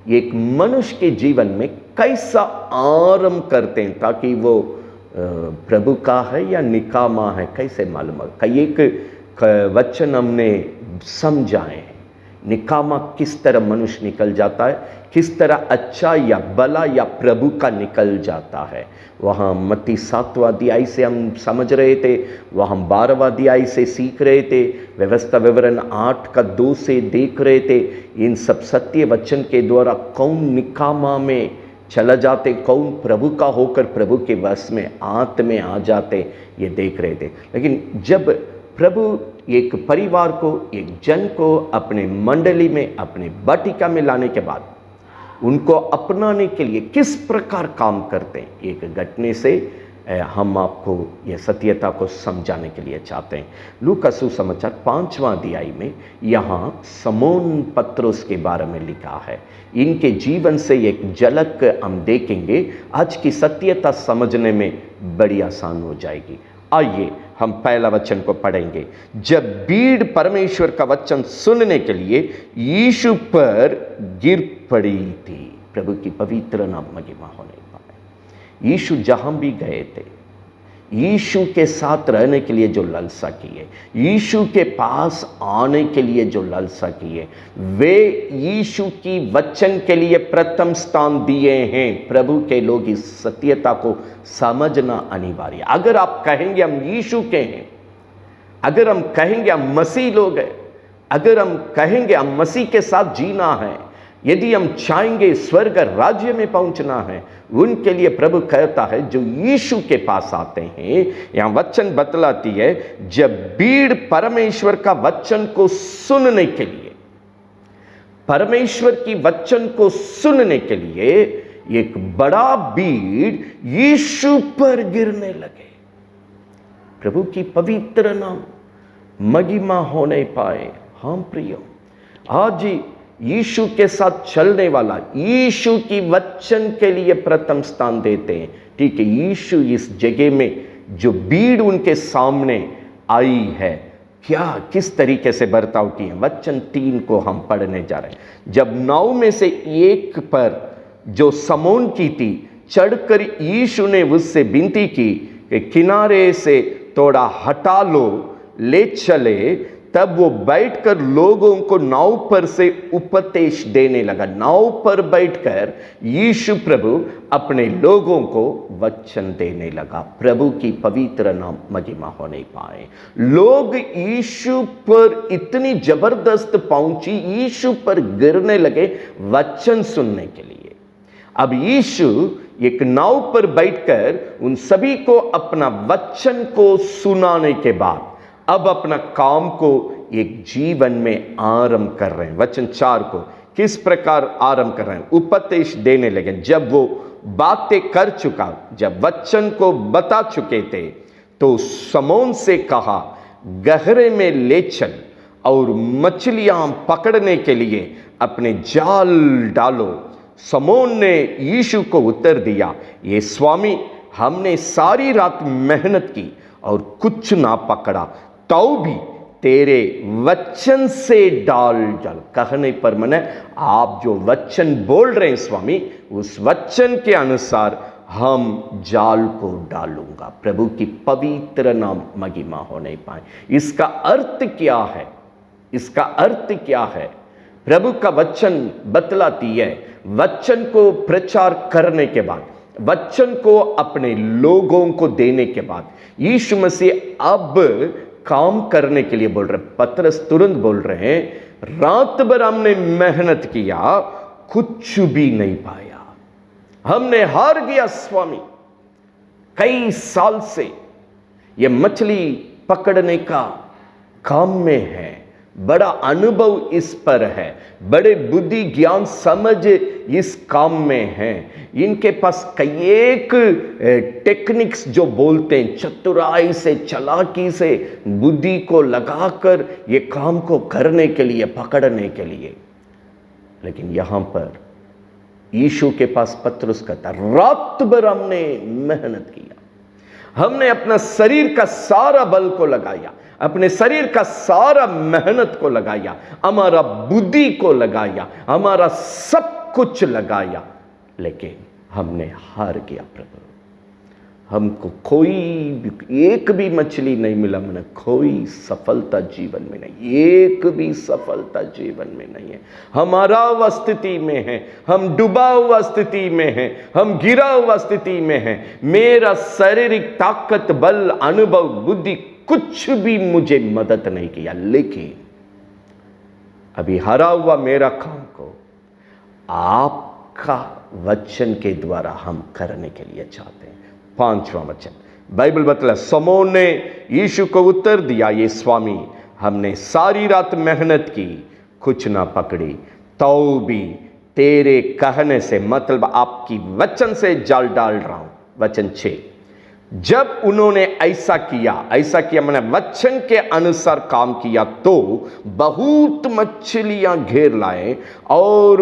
एक मनुष्य के जीवन में कैसा आरंभ करते हैं ताकि वो प्रभु का है या निकामा है कैसे मालूम है। कई एक वचन हमने समझाए हैं, निकामा किस तरह मनुष्य निकल जाता है, किस तरह अच्छा या भला या प्रभु का निकल जाता है। वहाँ मत्ती 7वां अध्याय से हम समझ रहे थे, वहाँ 12वां अध्याय से सीख रहे थे, व्यवस्था विवरण 8:2 से देख रहे थे। इन सब सत्य वचन के द्वारा कौन निकामा में चला जाते, कौन प्रभु का होकर प्रभु के वश में आंत में आ जाते, ये देख रहे थे। लेकिन जब प्रभु एक परिवार को, एक जन को अपने मंडली में, अपने वाटिका में लाने के बाद उनको अपनाने के लिए किस प्रकार काम करते हैं, एक घटने से हम आपको यह सत्यता को समझाने के लिए चाहते हैं। लूका सुसमाचार 5वां अध्याय में यहाँ समौन पत्रोस के बारे में लिखा है। इनके जीवन से एक झलक हम देखेंगे, आज की सत्यता समझने में बड़ी आसान हो जाएगी। आइए हम पहला वचन को पढ़ेंगे। जब भीड़ परमेश्वर का वचन सुनने के लिए यीशु पर गिर पड़ी थी। प्रभु की पवित्र नाम महिमा होने पाए। यीशु जहां भी गए थे, यीशु के साथ रहने के लिए जो लालसा किए, यीशु के पास आने के लिए जो लालसा किए, वे यीशु की वचन के लिए प्रथम स्थान दिए हैं। प्रभु के लोग इस सत्यता को समझना अनिवार्य। अगर आप कहेंगे हम यीशु के हैं, अगर हम कहेंगे हम मसीह लोग हैं, अगर हम कहेंगे हम मसीह के साथ जीना है, यदि हम चाहेंगे स्वर्ग राज्य में पहुंचना है, उनके लिए प्रभु कहता है जो यीशु के पास आते हैं। यहां वचन बतलाती है, जब भीड़ परमेश्वर का वचन को सुनने के लिए, परमेश्वर की वचन को सुनने के लिए एक बड़ा भीड़ यीशु पर गिरने लगे। प्रभु की पवित्र नाम महिमा होने पाए। हाँ प्रियो, आज यीशु के साथ चलने वाला यीशु की वचन के लिए प्रथम स्थान देते हैं। ठीक है, यीशु इस जगह में जो भीड़ उनके सामने आई है, क्या किस तरीके से बर्ताव किए, वचन 3 को हम पढ़ने जा रहे हैं। जब नाव में से एक पर जो समौन की थी चढ़कर यीशु ने उससे विनती की कि किनारे से थोड़ा हटा लो, ले चले, तब वो बैठकर लोगों को नाव पर से उपदेश देने लगा। नाव पर बैठकर यीशु प्रभु अपने लोगों को वचन देने लगा। प्रभु की पवित्र नाम महिमा होने पाए। लोग यीशु पर इतनी जबरदस्त पहुंची, यीशु पर गिरने लगे वचन सुनने के लिए। अब यीशु एक नाव पर बैठकर उन सभी को अपना वचन को सुनाने के बाद अब अपना काम को एक जीवन में आरंभ कर रहे हैं। वचन 4 को किस प्रकार आरंभ कर रहे हैं? उपदेश देने लगे। जब वो बातें कर चुका, जब वचन को बता चुके थे, तो समौन से कहा, गहरे में ले चल और मछलियां पकड़ने के लिए अपने जाल डालो। समौन ने यीशु को उत्तर दिया, ये स्वामी, हमने सारी रात मेहनत की और कुछ ना पकड़ा, तो भी तेरे वचन से डाल डाल। कहने पर मैंने, आप जो वचन बोल रहे हैं स्वामी, उस वचन के अनुसार हम जाल को डालूंगा। प्रभु की पवित्र नाम महिमा होने पाए। इसका अर्थ क्या है? इसका अर्थ क्या है? प्रभु का वचन बतलाती है, वचन को प्रचार करने के बाद, वचन को अपने लोगों को देने के बाद, यीशु मसीह अब काम करने के लिए बोल रहे। पतरस तुरंत बोल रहे हैं, रात भर हमने मेहनत किया, कुछ भी नहीं पाया, हमने हार गया स्वामी। कई साल से ये मछली पकड़ने का काम में है, बड़ा अनुभव इस पर है, बड़े बुद्धि ज्ञान समझ इस काम में है। इनके पास कई एक टेक्निक्स जो बोलते हैं, चतुराई से, चालाकी से बुद्धि को लगाकर ये काम को करने के लिए, पकड़ने के लिए। लेकिन यहां पर यीशु के पास पतरस कहता, रात भर हमने मेहनत किया, हमने अपना शरीर का सारा बल को लगाया, अपने शरीर का सारा मेहनत को लगाया, हमारा बुद्धि को लगाया, हमारा सब कुछ लगाया, लेकिन हमने हार गया प्रभु। हमको कोई भी, एक भी मछली नहीं मिला, मैंने कोई सफलता जीवन में नहीं, एक भी सफलता जीवन में नहीं है। हमारा हुआ स्थिति में है, हम डूबा हुआ स्थिति में है, हम गिरा हुआ स्थिति में है। मेरा शारीरिक ताकत, बल, अनुभव, बुद्धि कुछ भी मुझे मदद नहीं किया। लेकिन अभी हरा हुआ मेरा काम को आपका वचन के द्वारा हम करने के लिए चाहते हैं। 5वां वचन बाइबल बतला, समौन ने यीशु को उत्तर दिया, ये स्वामी, हमने सारी रात मेहनत की, कुछ ना पकड़ी, तो भी तेरे कहने से, मतलब आपकी वचन से जाल डाल रहा हूं। वचन 6, जब उन्होंने ऐसा किया मैंने वचन के अनुसार काम किया, तो बहुत मछलियां घेर लाए और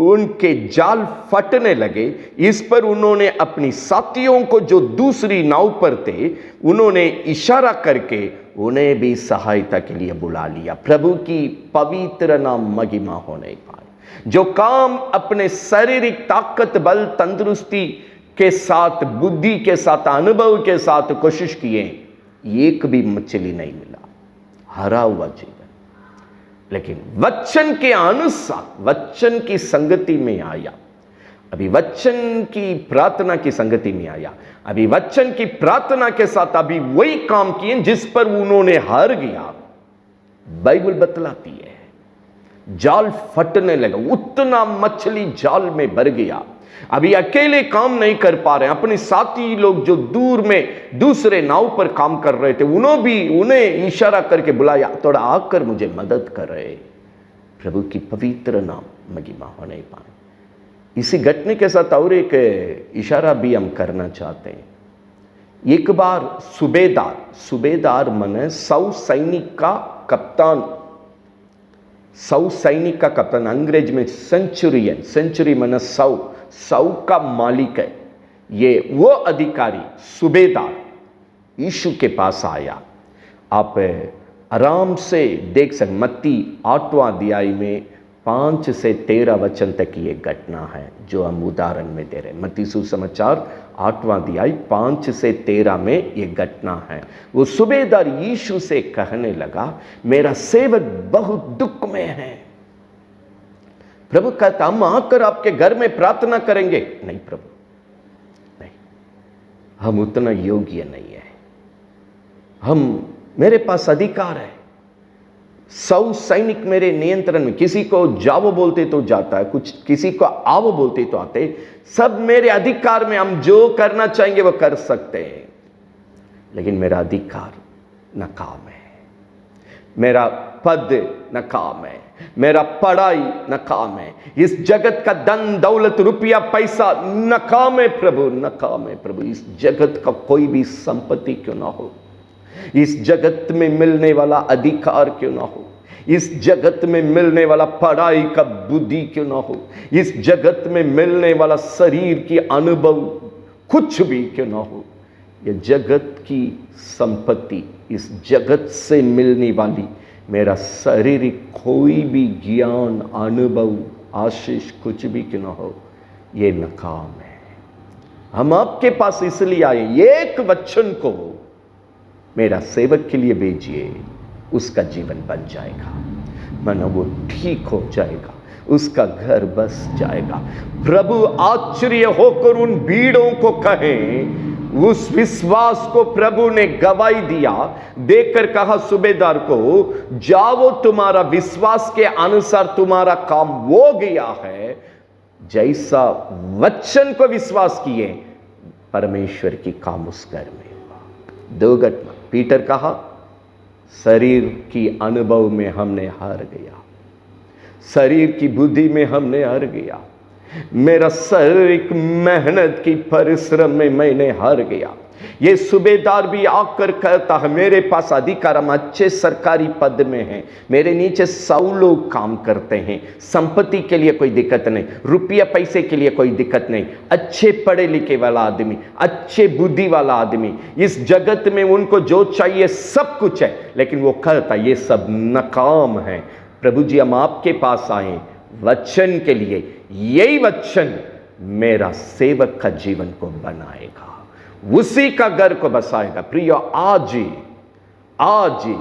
उनके जाल फटने लगे। इस पर उन्होंने अपनी साथियों को जो दूसरी नाव पर थे, उन्होंने इशारा करके उन्हें भी सहायता के लिए बुला लिया। प्रभु की पवित्र नाम महिमा होने पाए। जो काम अपने शारीरिक ताकत, बल, तंदुरुस्ती के साथ, बुद्धि के साथ, अनुभव के साथ कोशिश किए, एक भी मछली नहीं मिला, हरा हुआ जीवन। लेकिन वचन के अनुसार, वचन की संगति में आया, अभी वचन की प्रार्थना की संगति में आया, अभी वचन की प्रार्थना के साथ अभी वही काम किए जिस पर उन्होंने हार गया। बाइबल बतलाती है, जाल फटने लगा, उतना मछली जाल में भर गया। अभी अकेले काम नहीं कर पा रहे, अपने साथी लोग जो दूर में दूसरे नाव पर काम कर रहे थे, उन्हें इशारा करके बुलाया, थोड़ा आकर मुझे मदद कर रहे। प्रभु की पवित्र नाम महिमा होने पाए। इसी घटने के साथ और एक इशारा भी हम करना चाहते हैं। एक बार सूबेदार माने 100 सैनिक का कप्तान, 100 सैनिक का कप्तान, अंग्रेज में सेंचुरियन, सेंचुरी माने 100 का मालिक है। ये वो अधिकारी, सूबेदार यीशु के पास आया। आप आराम से देख सकते, मत्ती 8वां अध्याय में 5 से 13 वचन तक की एक घटना है जो हम उदाहरण में दे रहे हैं। मत्ती सुसमाचार 8वां अध्याय 5 से 13 में एक घटना है। वो सूबेदार यीशु से कहने लगा, मेरा सेवक बहुत दुख में है। प्रभु कहता, हम आकर आपके घर में प्रार्थना करेंगे। नहीं प्रभु, नहीं, हम उतना योग्य नहीं है, मेरे पास अधिकार है, 100 सैनिक मेरे नियंत्रण में, किसी को जाओ बोलते तो जाता है, कुछ किसी को आओ बोलते तो आते, सब मेरे अधिकार में, हम जो करना चाहेंगे वो कर सकते हैं। लेकिन मेरा अधिकार नाकाम है, मेरा पद नाकाम है, मेरा पढ़ाई नाकाम है, इस जगत का धन दौलत रुपया पैसा नाकाम है प्रभु, नाकाम है प्रभु। इस जगत का कोई भी संपत्ति क्यों ना हो, इस जगत में मिलने वाला अधिकार क्यों ना हो, इस जगत में मिलने वाला पढ़ाई का बुद्धि क्यों ना हो, इस जगत में मिलने वाला शरीर की अनुभव कुछ भी क्यों ना हो, यह जगत की संपत्ति, इस जगत से मिलने वाली मेरा शारीरिक कोई भी ज्ञान अनुभव आशीष कुछ भी क्यों ना हो, ये नाकाम है। हम आपके पास इसलिए आए, एक वचन को मेरा सेवक के लिए भेजिए, उसका जीवन बन जाएगा, मानो वो ठीक हो जाएगा, उसका घर बस जाएगा। प्रभु आश्चर्य होकर उन भीड़ों को कहें, उस विश्वास को प्रभु ने गवाही दिया, देखकर कहा सूबेदार को, जाओ तुम्हारा विश्वास के अनुसार तुम्हारा काम हो गया है। जैसा वचन को विश्वास किए, परमेश्वर की काम उस घर में हुआ। 2 घटना, पीटर कहा शरीर की अनुभव में हमने हार गया, शरीर की बुद्धि में हमने हार गया, मेरा शारीरिक मेहनत की परिश्रम में मैंने हार गया। ये सूबेदार भी आकर कहता है, मेरे पास अधिकार, हम अच्छे सरकारी पद में हैं, मेरे नीचे 100 लोग काम करते हैं, संपत्ति के लिए कोई दिक्कत नहीं, रुपया पैसे के लिए कोई दिक्कत नहीं, अच्छे पढ़े लिखे वाला आदमी, अच्छे बुद्धि वाला आदमी, इस जगत में उनको जो चाहिए सब कुछ है, लेकिन वो कहता ये सब नाकाम है। प्रभु जी, हम आपके पास आए वचन के लिए, यही वचन मेरा सेवक का जीवन को बनाएगा, उसी का घर को बसाएगा। प्रियो, आज ही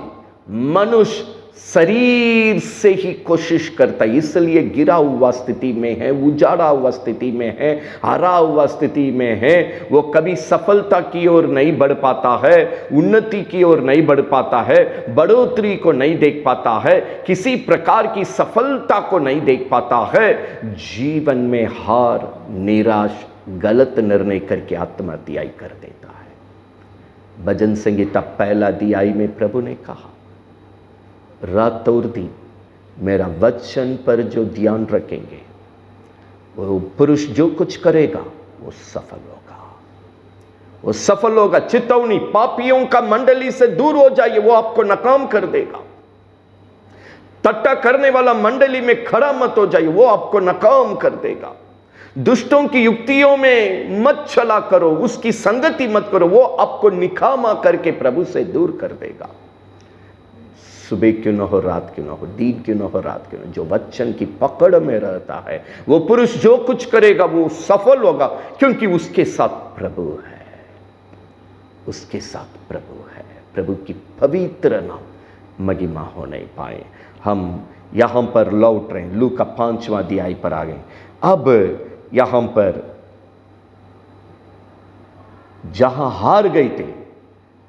मनुष्य शरीर से ही कोशिश करता है, इसलिए गिरा हुआ स्थिति में है, उजाड़ा हुआ स्थिति में है, हरा हुआ स्थिति में है। वो कभी सफलता की ओर नहीं बढ़ पाता है, उन्नति की ओर नहीं बढ़ पाता है, बढ़ोतरी को नहीं देख पाता है, किसी प्रकार की सफलता को नहीं देख पाता है। जीवन में हार, निराश, गलत निर्णय करके आत्महत्या कर देता है। भजन संगीता 1 अध्याय में प्रभु ने कहा, रात और दिन मेरा वचन पर जो ध्यान रखेंगे, वो पुरुष जो कुछ करेगा वो सफल होगा, वो सफल होगा। चेतावनी, पापियों का मंडली से दूर हो जाइए, वो आपको नाकाम कर देगा। टट्टा करने वाला मंडली में खड़ा मत हो जाइए, वो आपको नाकाम कर देगा। दुष्टों की युक्तियों में मत चला करो, उसकी संगति मत करो, वो आपको निकामा करके प्रभु से दूर कर देगा। सुबह क्यों न हो, रात क्यों न हो, दिन क्यों न हो, रात क्यों न, जो वचन की पकड़ में रहता है, वो पुरुष जो कुछ करेगा वो सफल होगा, क्योंकि उसके साथ प्रभु है, उसके साथ प्रभु है। प्रभु की पवित्र नाम महिमा हो नहीं पाए। हम यहां पर लौट रहे हैं, लूका 5वां अध्याय पर आ गए। अब यहां पर जहां हार गए थे,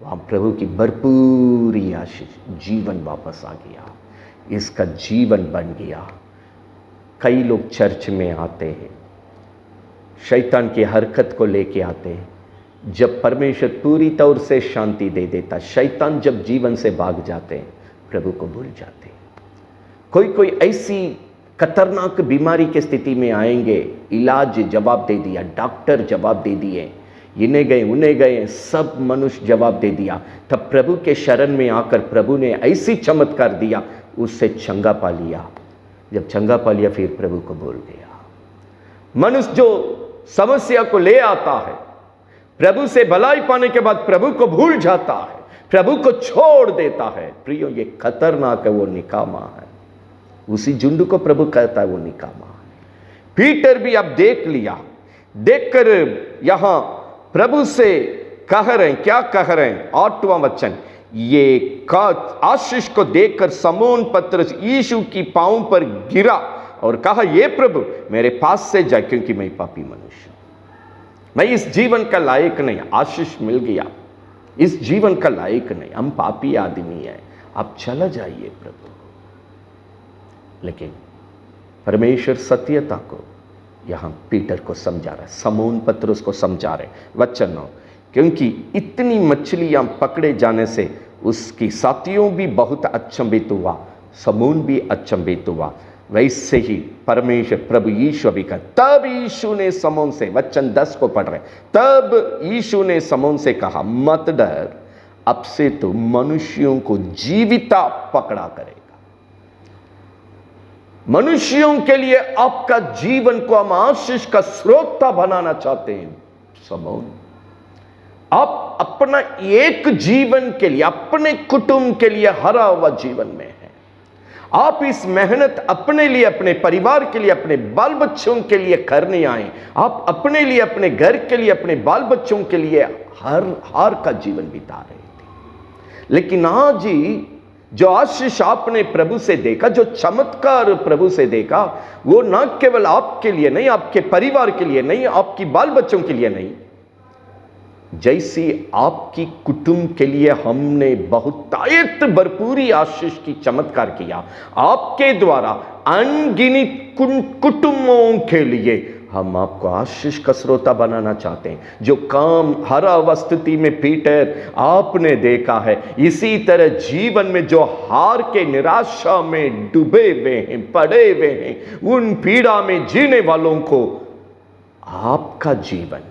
वहां प्रभु की भरपूरी आशीष, जीवन वापस आ गया, इसका जीवन बन गया। कई लोग चर्च में आते हैं, शैतान की हरकत को लेके आते हैं। जब परमेश्वर पूरी तौर से शांति दे देता, शैतान जब जीवन से भाग जाते हैं, प्रभु को भूल जाते हैं। कोई ऐसी खतरनाक बीमारी की स्थिति में आएंगे, इलाज जवाब दे दिया, डॉक्टर जवाब दे दिए, इन्हें गए उन्हें गए, सब मनुष्य जवाब दे दिया। तब प्रभु के शरण में आकर प्रभु ने ऐसी चमत्कार दिया, उससे चंगा पा लिया। जब चंगा पा लिया, फिर प्रभु को भूल गया। मनुष्य जो समस्या को ले आता है, प्रभु से भलाई पाने के बाद प्रभु को भूल जाता है, प्रभु को छोड़ देता है। प्रियो, ये खतरनाक है, वो निकामा है। उसी झुंड को प्रभु कहता है वो निकामा है। पीटर भी अब देख लिया, देखकर यहां प्रभु से कह रहे हैं, क्या कह रहे हैं? 8वां वचन, ये आशीष को देखकर समौन पतरस यीशु की पांव पर गिरा और कहा, ये प्रभु मेरे पास से जाए, क्योंकि मैं पापी मनुष्य हूं, मैं इस जीवन का लायक नहीं। आशीष मिल गया, इस जीवन का लायक नहीं, हम पापी आदमी हैं, आप चला जाइए प्रभु। लेकिन परमेश्वर सत्यता को यहाँ पीटर को समझा रहा है, समौन पत्रुस को समझा रहे वचनों, क्योंकि इतनी मछलियाँ पकड़े जाने से उसकी साथियों भी बहुत अचंभित हुआ, समौन भी अचंभित हुआ। वैसे ही परमेश्वर प्रभु यीशु भी कर, तब यीशु ने समौन से, वचन 10 को पढ़ रहे, तब यीशु ने समौन से कहा, मत डर, अब से तो मनुष्यों को जीविता पकड़ा करेगा। मनुष्यों के लिए आपका जीवन को हम आशीष का स्रोत बनाना चाहते हैं। समौन, आप अपना एक जीवन के लिए, अपने कुटुंब के लिए हरा हुआ जीवन में है। आप इस मेहनत अपने लिए, अपने परिवार के लिए, अपने बाल बच्चों के लिए करने आए। आप अपने लिए, अपने घर के लिए, अपने बाल बच्चों के लिए हार का जीवन बिता रहे थे। लेकिन आज ही जो आशीष आपने प्रभु से देखा, जो चमत्कार प्रभु से देखा, वो न केवल आपके लिए नहीं, आपके परिवार के लिए नहीं, आपकी बाल बच्चों के लिए नहीं, जैसी आपकी कुटुंब के लिए हमने बहुतायत भरपूरी आशीष की चमत्कार किया, आपके द्वारा अनगिनत कुटुंबों के लिए हम आपको आशीष का स्रोता बनाना चाहते हैं। जो काम हरा हुआ स्थिति में पीटर आपने देखा है, इसी तरह जीवन में जो हार के निराशा में डूबे हुए हैं, पड़े हुए हैं, उन पीड़ा में जीने वालों को आपका जीवन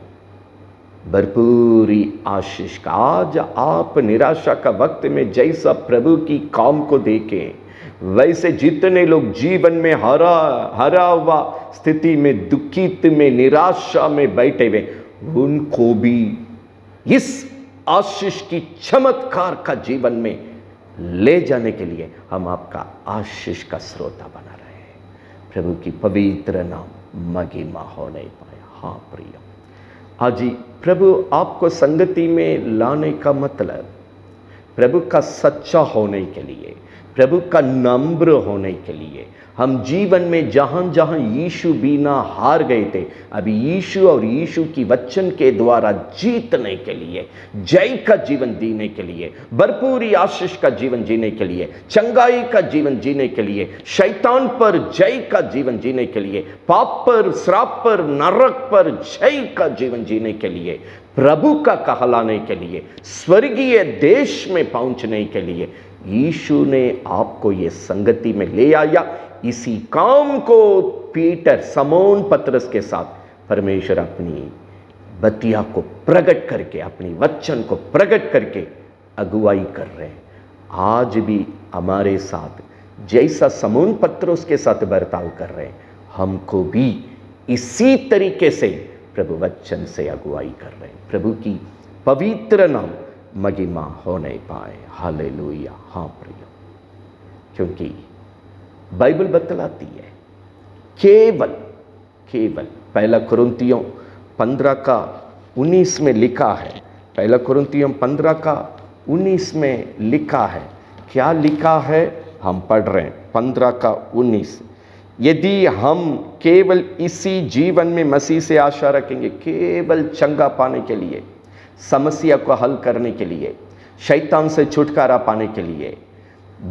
भरपूरी आशीष का, आज आप निराशा का वक्त में जैसा प्रभु की काम को देखें, वैसे जितने लोग जीवन में हरा हुआ स्थिति में, दुखित में, निराशा में बैठे हुए, उनको भी इस आशीष की चमत्कार का जीवन में ले जाने के लिए हम आपका आशीष का स्रोता बना रहे हैं। प्रभु की पवित्र नाम महिमा होने पाए। हाँ प्रिय, आज ही प्रभु आपको संगति में लाने का मतलब प्रभु का सच्चा होने के लिए, प्रभु का नम्र होने के लिए, हम जीवन में जहाँ जहाँ यीशु बिना हार गए थे, अभी यीशु और यीशु की वचन के द्वारा जीतने के लिए, जय का जीवन जीने के लिए, भरपूरी आशीष का जीवन जीने के लिए, चंगाई का जीवन जीने के लिए, शैतान पर जय का जीवन जीने के लिए, पाप पर, श्राप पर, नरक पर जय का जीवन जीने के लिए, प्रभु का कहलाने के लिए, स्वर्गीय देश में पहुंचने के लिए यीशु ने आपको ये संगति में ले आया। इसी काम को पीटर, समौन पतरस के साथ परमेश्वर अपनी बतिया को प्रकट करके, अपनी वचन को प्रकट करके अगुवाई कर रहे हैं। आज भी हमारे साथ जैसा समौन पतरस के साथ बर्ताव कर रहे हैं, हमको भी इसी तरीके से प्रभु वचन से अगुवाई कर रहे हैं। प्रभु की पवित्र नाम महिमा होने पाए। हालेलुया। हाँ प्रिय, क्योंकि बाइबल बतलाती है केवल 1 कुरिन्थियों 15:19 में लिखा है, 1 कुरिन्थियों 15:19 में लिखा है, क्या लिखा है हम पढ़ रहे हैं। 15:19, यदि हम केवल इसी जीवन में मसीह से आशा रखेंगे, केवल चंगा पाने के लिए, समस्या को हल करने के लिए, शैतान से छुटकारा पाने के लिए,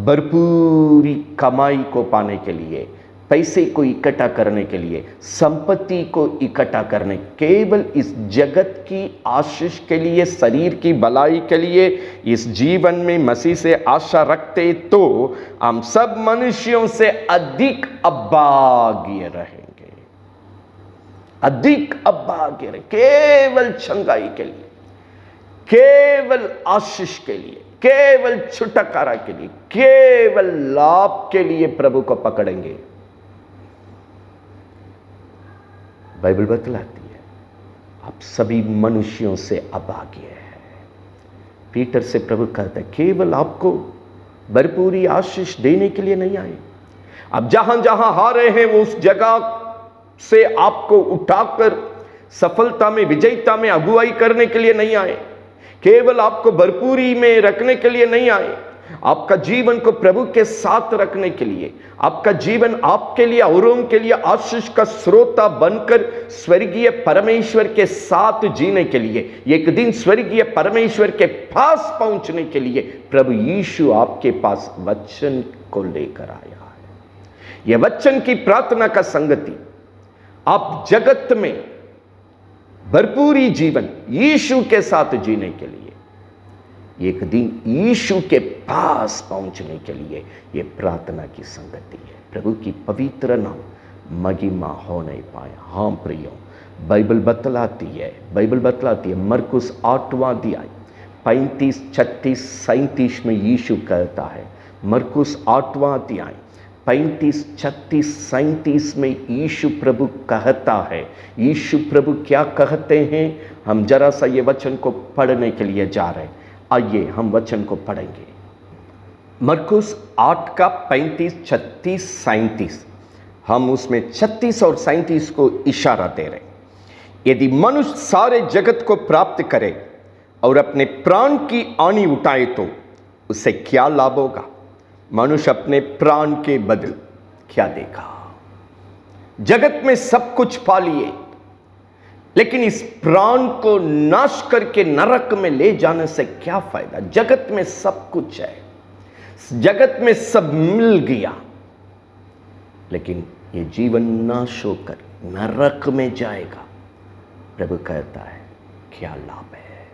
भरपूरी कमाई को पाने के लिए, पैसे को इकट्ठा करने के लिए, संपत्ति को इकट्ठा करने, केवल इस जगत की आशीष के लिए, शरीर की भलाई के लिए इस जीवन में मसीह से आशा रखते तो हम सब मनुष्यों से अधिक अभाग्य रहेंगे, अधिक अभाग्य रहे। केवल चंगाई के लिए, केवल आशीष के लिए, केवल छुटकारा के लिए, केवल लाभ के लिए प्रभु को पकड़ेंगे। बाइबल बतलाती है आप सभी मनुष्यों से अभाग्य है। पीटर से प्रभु कहता है केवल आपको भरपूरी आशीष देने के लिए नहीं आए। अब जहां जहां हारे हैं वो उस जगह से आपको उठाकर सफलता में, विजयता में अगुवाई करने के लिए नहीं आए। केवल आपको भरपूरी में रखने के लिए नहीं आए, आपका जीवन को प्रभु के साथ रखने के लिए, आपका जीवन आपके लिए, औरों के लिए आशीष का स्रोता बनकर स्वर्गीय परमेश्वर के साथ जीने के लिए, एक दिन स्वर्गीय परमेश्वर के पास पहुंचने के लिए प्रभु यीशु आपके पास वचन को लेकर आया है। यह वचन की प्रार्थना का संगति आप जगत में भरपूरी जीवन यीशु के साथ जीने के लिए, एक दिन यीशु के पास पहुंचने के लिए यह प्रार्थना की संगति है। प्रभु की पवित्र नाम महिमा हो नहीं पाया। हाँ प्रियो, बाइबल बतलाती है मरकुस 8वां अध्याय 35, 36, 37 में यीशु कहता है, मरकुस 8वां अध्याय 35, 36, 37 में यीशु प्रभु कहता है। यीशु प्रभु क्या कहते हैं, हम जरा सा ये वचन को पढ़ने के लिए जा रहे हैं। आइए हम वचन को पढ़ेंगे। मरकुस 8 का 35, 36, 37, हम उसमें 36 और 37 को इशारा दे रहे हैं। यदि मनुष्य सारे जगत को प्राप्त करे और अपने प्राण की हानि उठाए तो उसे क्या लाभ होगा? मनुष्य अपने प्राण के बदले क्या देगा? जगत में सब कुछ पा लिए, लेकिन इस प्राण को नाश करके नरक में ले जाने से क्या फायदा? जगत में सब कुछ है, जगत में सब मिल गया, लेकिन ये जीवन नाश होकर नरक में जाएगा। प्रभु कहता है क्या लाभ है?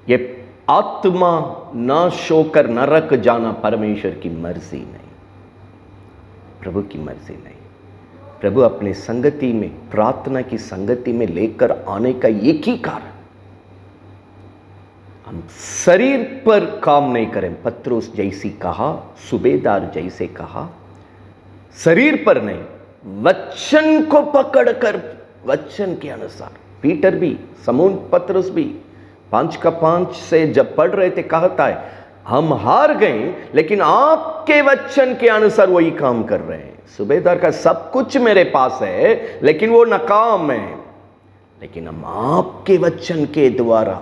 ये आत्मा नाश होकर नरक जाना परमेश्वर की मर्जी नहीं, प्रभु की मर्जी नहीं। प्रभु अपने संगति में, प्रार्थना की संगति में लेकर आने का एक ही कारण, हम शरीर पर काम नहीं करें। पत्रोस जैसी कहा, सुबेदार जैसे कहा, शरीर पर नहीं, वचन को पकड़कर वचन के अनुसार। पीटर भी, समून पत्रोस भी 5 का 5 से जब पढ़ रहे थे कहता है हम हार गए, लेकिन आपके वचन के अनुसार वही काम कर रहे हैं। सुबेदार का सब कुछ मेरे पास है, लेकिन वो नाकाम है, लेकिन हम आपके वचन के द्वारा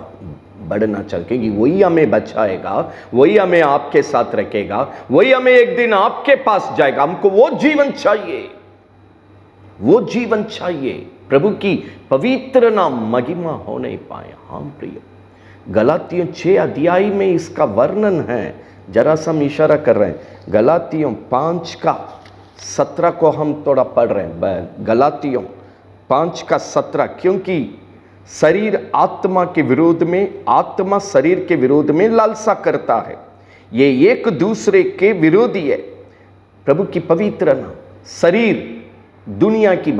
बढ़ना चाहिए, क्योंकि वही हमें बचाएगा, वही हमें आपके साथ रखेगा, वही हमें एक दिन आपके पास जाएगा। हमको वो जीवन चाहिए, वो जीवन चाहिए। प्रभु की पवित्र नाम महिमा हो नहीं पाया। हाँ प्रिय, गलातियों 6 अध्याय में इसका वर्णन है, जरा सा हम इशारा कर रहे हैं। गलातियों 5 का 17 को हम थोड़ा पढ़ रहे हैं। गलातियों 5 का 17, क्योंकि शरीर आत्मा के विरोध में, आत्मा शरीर के विरोध में लालसा करता है, ये एक दूसरे के विरोधी है। प्रभु की पवित्र नाम, शरीर दुनिया की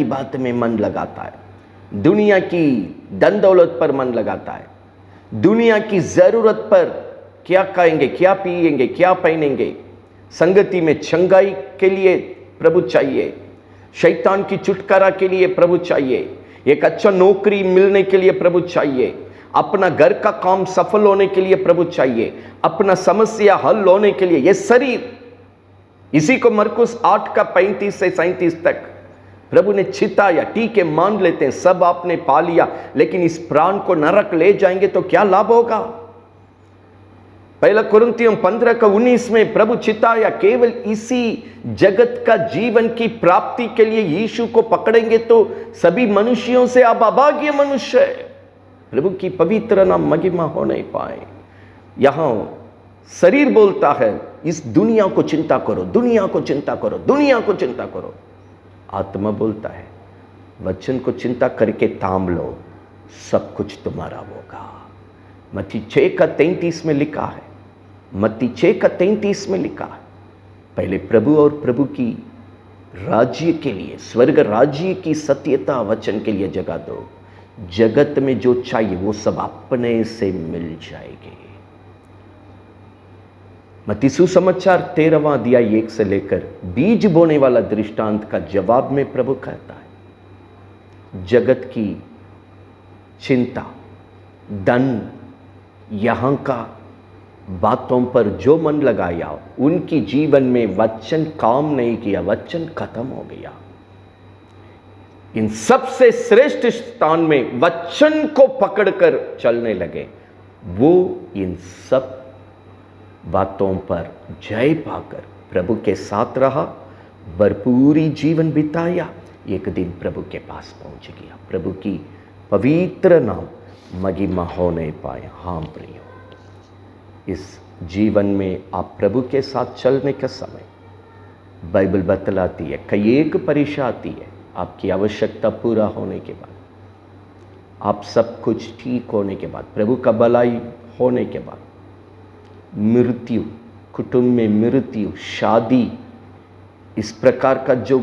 बात में मन लगाता है, दुनिया की धन दौलत पर मन लगाता है, दुनिया की जरूरत पर क्या खाएंगे, क्या पिएंगे, क्या पहनेंगे, संगति में चंगाई के लिए प्रभु चाहिए, शैतान की छुटकारा के लिए प्रभु चाहिए, एक अच्छा नौकरी मिलने के लिए प्रभु चाहिए, अपना घर का काम सफल होने के लिए प्रभु चाहिए, अपना समस्या हल होने के लिए। यह शरीर, इसी को मरकुस 8 का 35 से 37 तक प्रभु ने छिताया। ठीक है, मान लेते हैं सब आपने पा लिया, लेकिन इस प्राण को नरक ले जाएंगे तो क्या लाभ होगा? पहला कुरिन्थियों 15 का 19 में प्रभु चिताया, केवल इसी जगत का जीवन की प्राप्ति के लिए यीशु को पकड़ेंगे तो सभी मनुष्यों से आप अभाग्य मनुष्य है। प्रभु की पवित्र नाम महिमा हो नहीं पाए। यहां शरीर बोलता है इस दुनिया को चिंता करो, दुनिया को चिंता करो, दुनिया को चिंता करो। आत्मा बोलता है वचन को चिंता करके थाम लो, सब कुछ तुम्हारा होगा। मत्ती 6 का 33 में लिखा है, मत्ती 6 का 33 में लिखा है, पहले प्रभु और प्रभु की राज्य के लिए, स्वर्ग राज्य की सत्यता वचन के लिए जगह दो। जगत में जो चाहिए वो सब अपने से मिल जाएगी। मत्ती सुसमाचार 13वां अध्याय 1 से लेकर बीज बोने वाला दृष्टांत का जवाब में प्रभु कहता है, जगत की चिंता, धन, यहां का बातों पर जो मन लगाया, उनकी जीवन में वचन काम नहीं किया, वचन खत्म हो गया। इन सबसे श्रेष्ठ स्थान में वचन को पकड़कर चलने लगे, वो इन सब बातों पर जय पाकर प्रभु के साथ रहा, भरपूरी जीवन बिताया, एक दिन प्रभु के पास पहुंच गया। प्रभु की पवित्र नाम महिमा हो नहीं पाए। हाँ प्रियो, इस जीवन में आप प्रभु के साथ चलने के समय बाइबल बतलाती है कई एक परीक्षा आती है आपकी आवश्यकता पूरा होने के बाद, आप सब कुछ ठीक होने के बाद, प्रभु का भलाई होने के बाद, मृत्यु, कुटुंब में मृत्यु, शादी, इस प्रकार का जो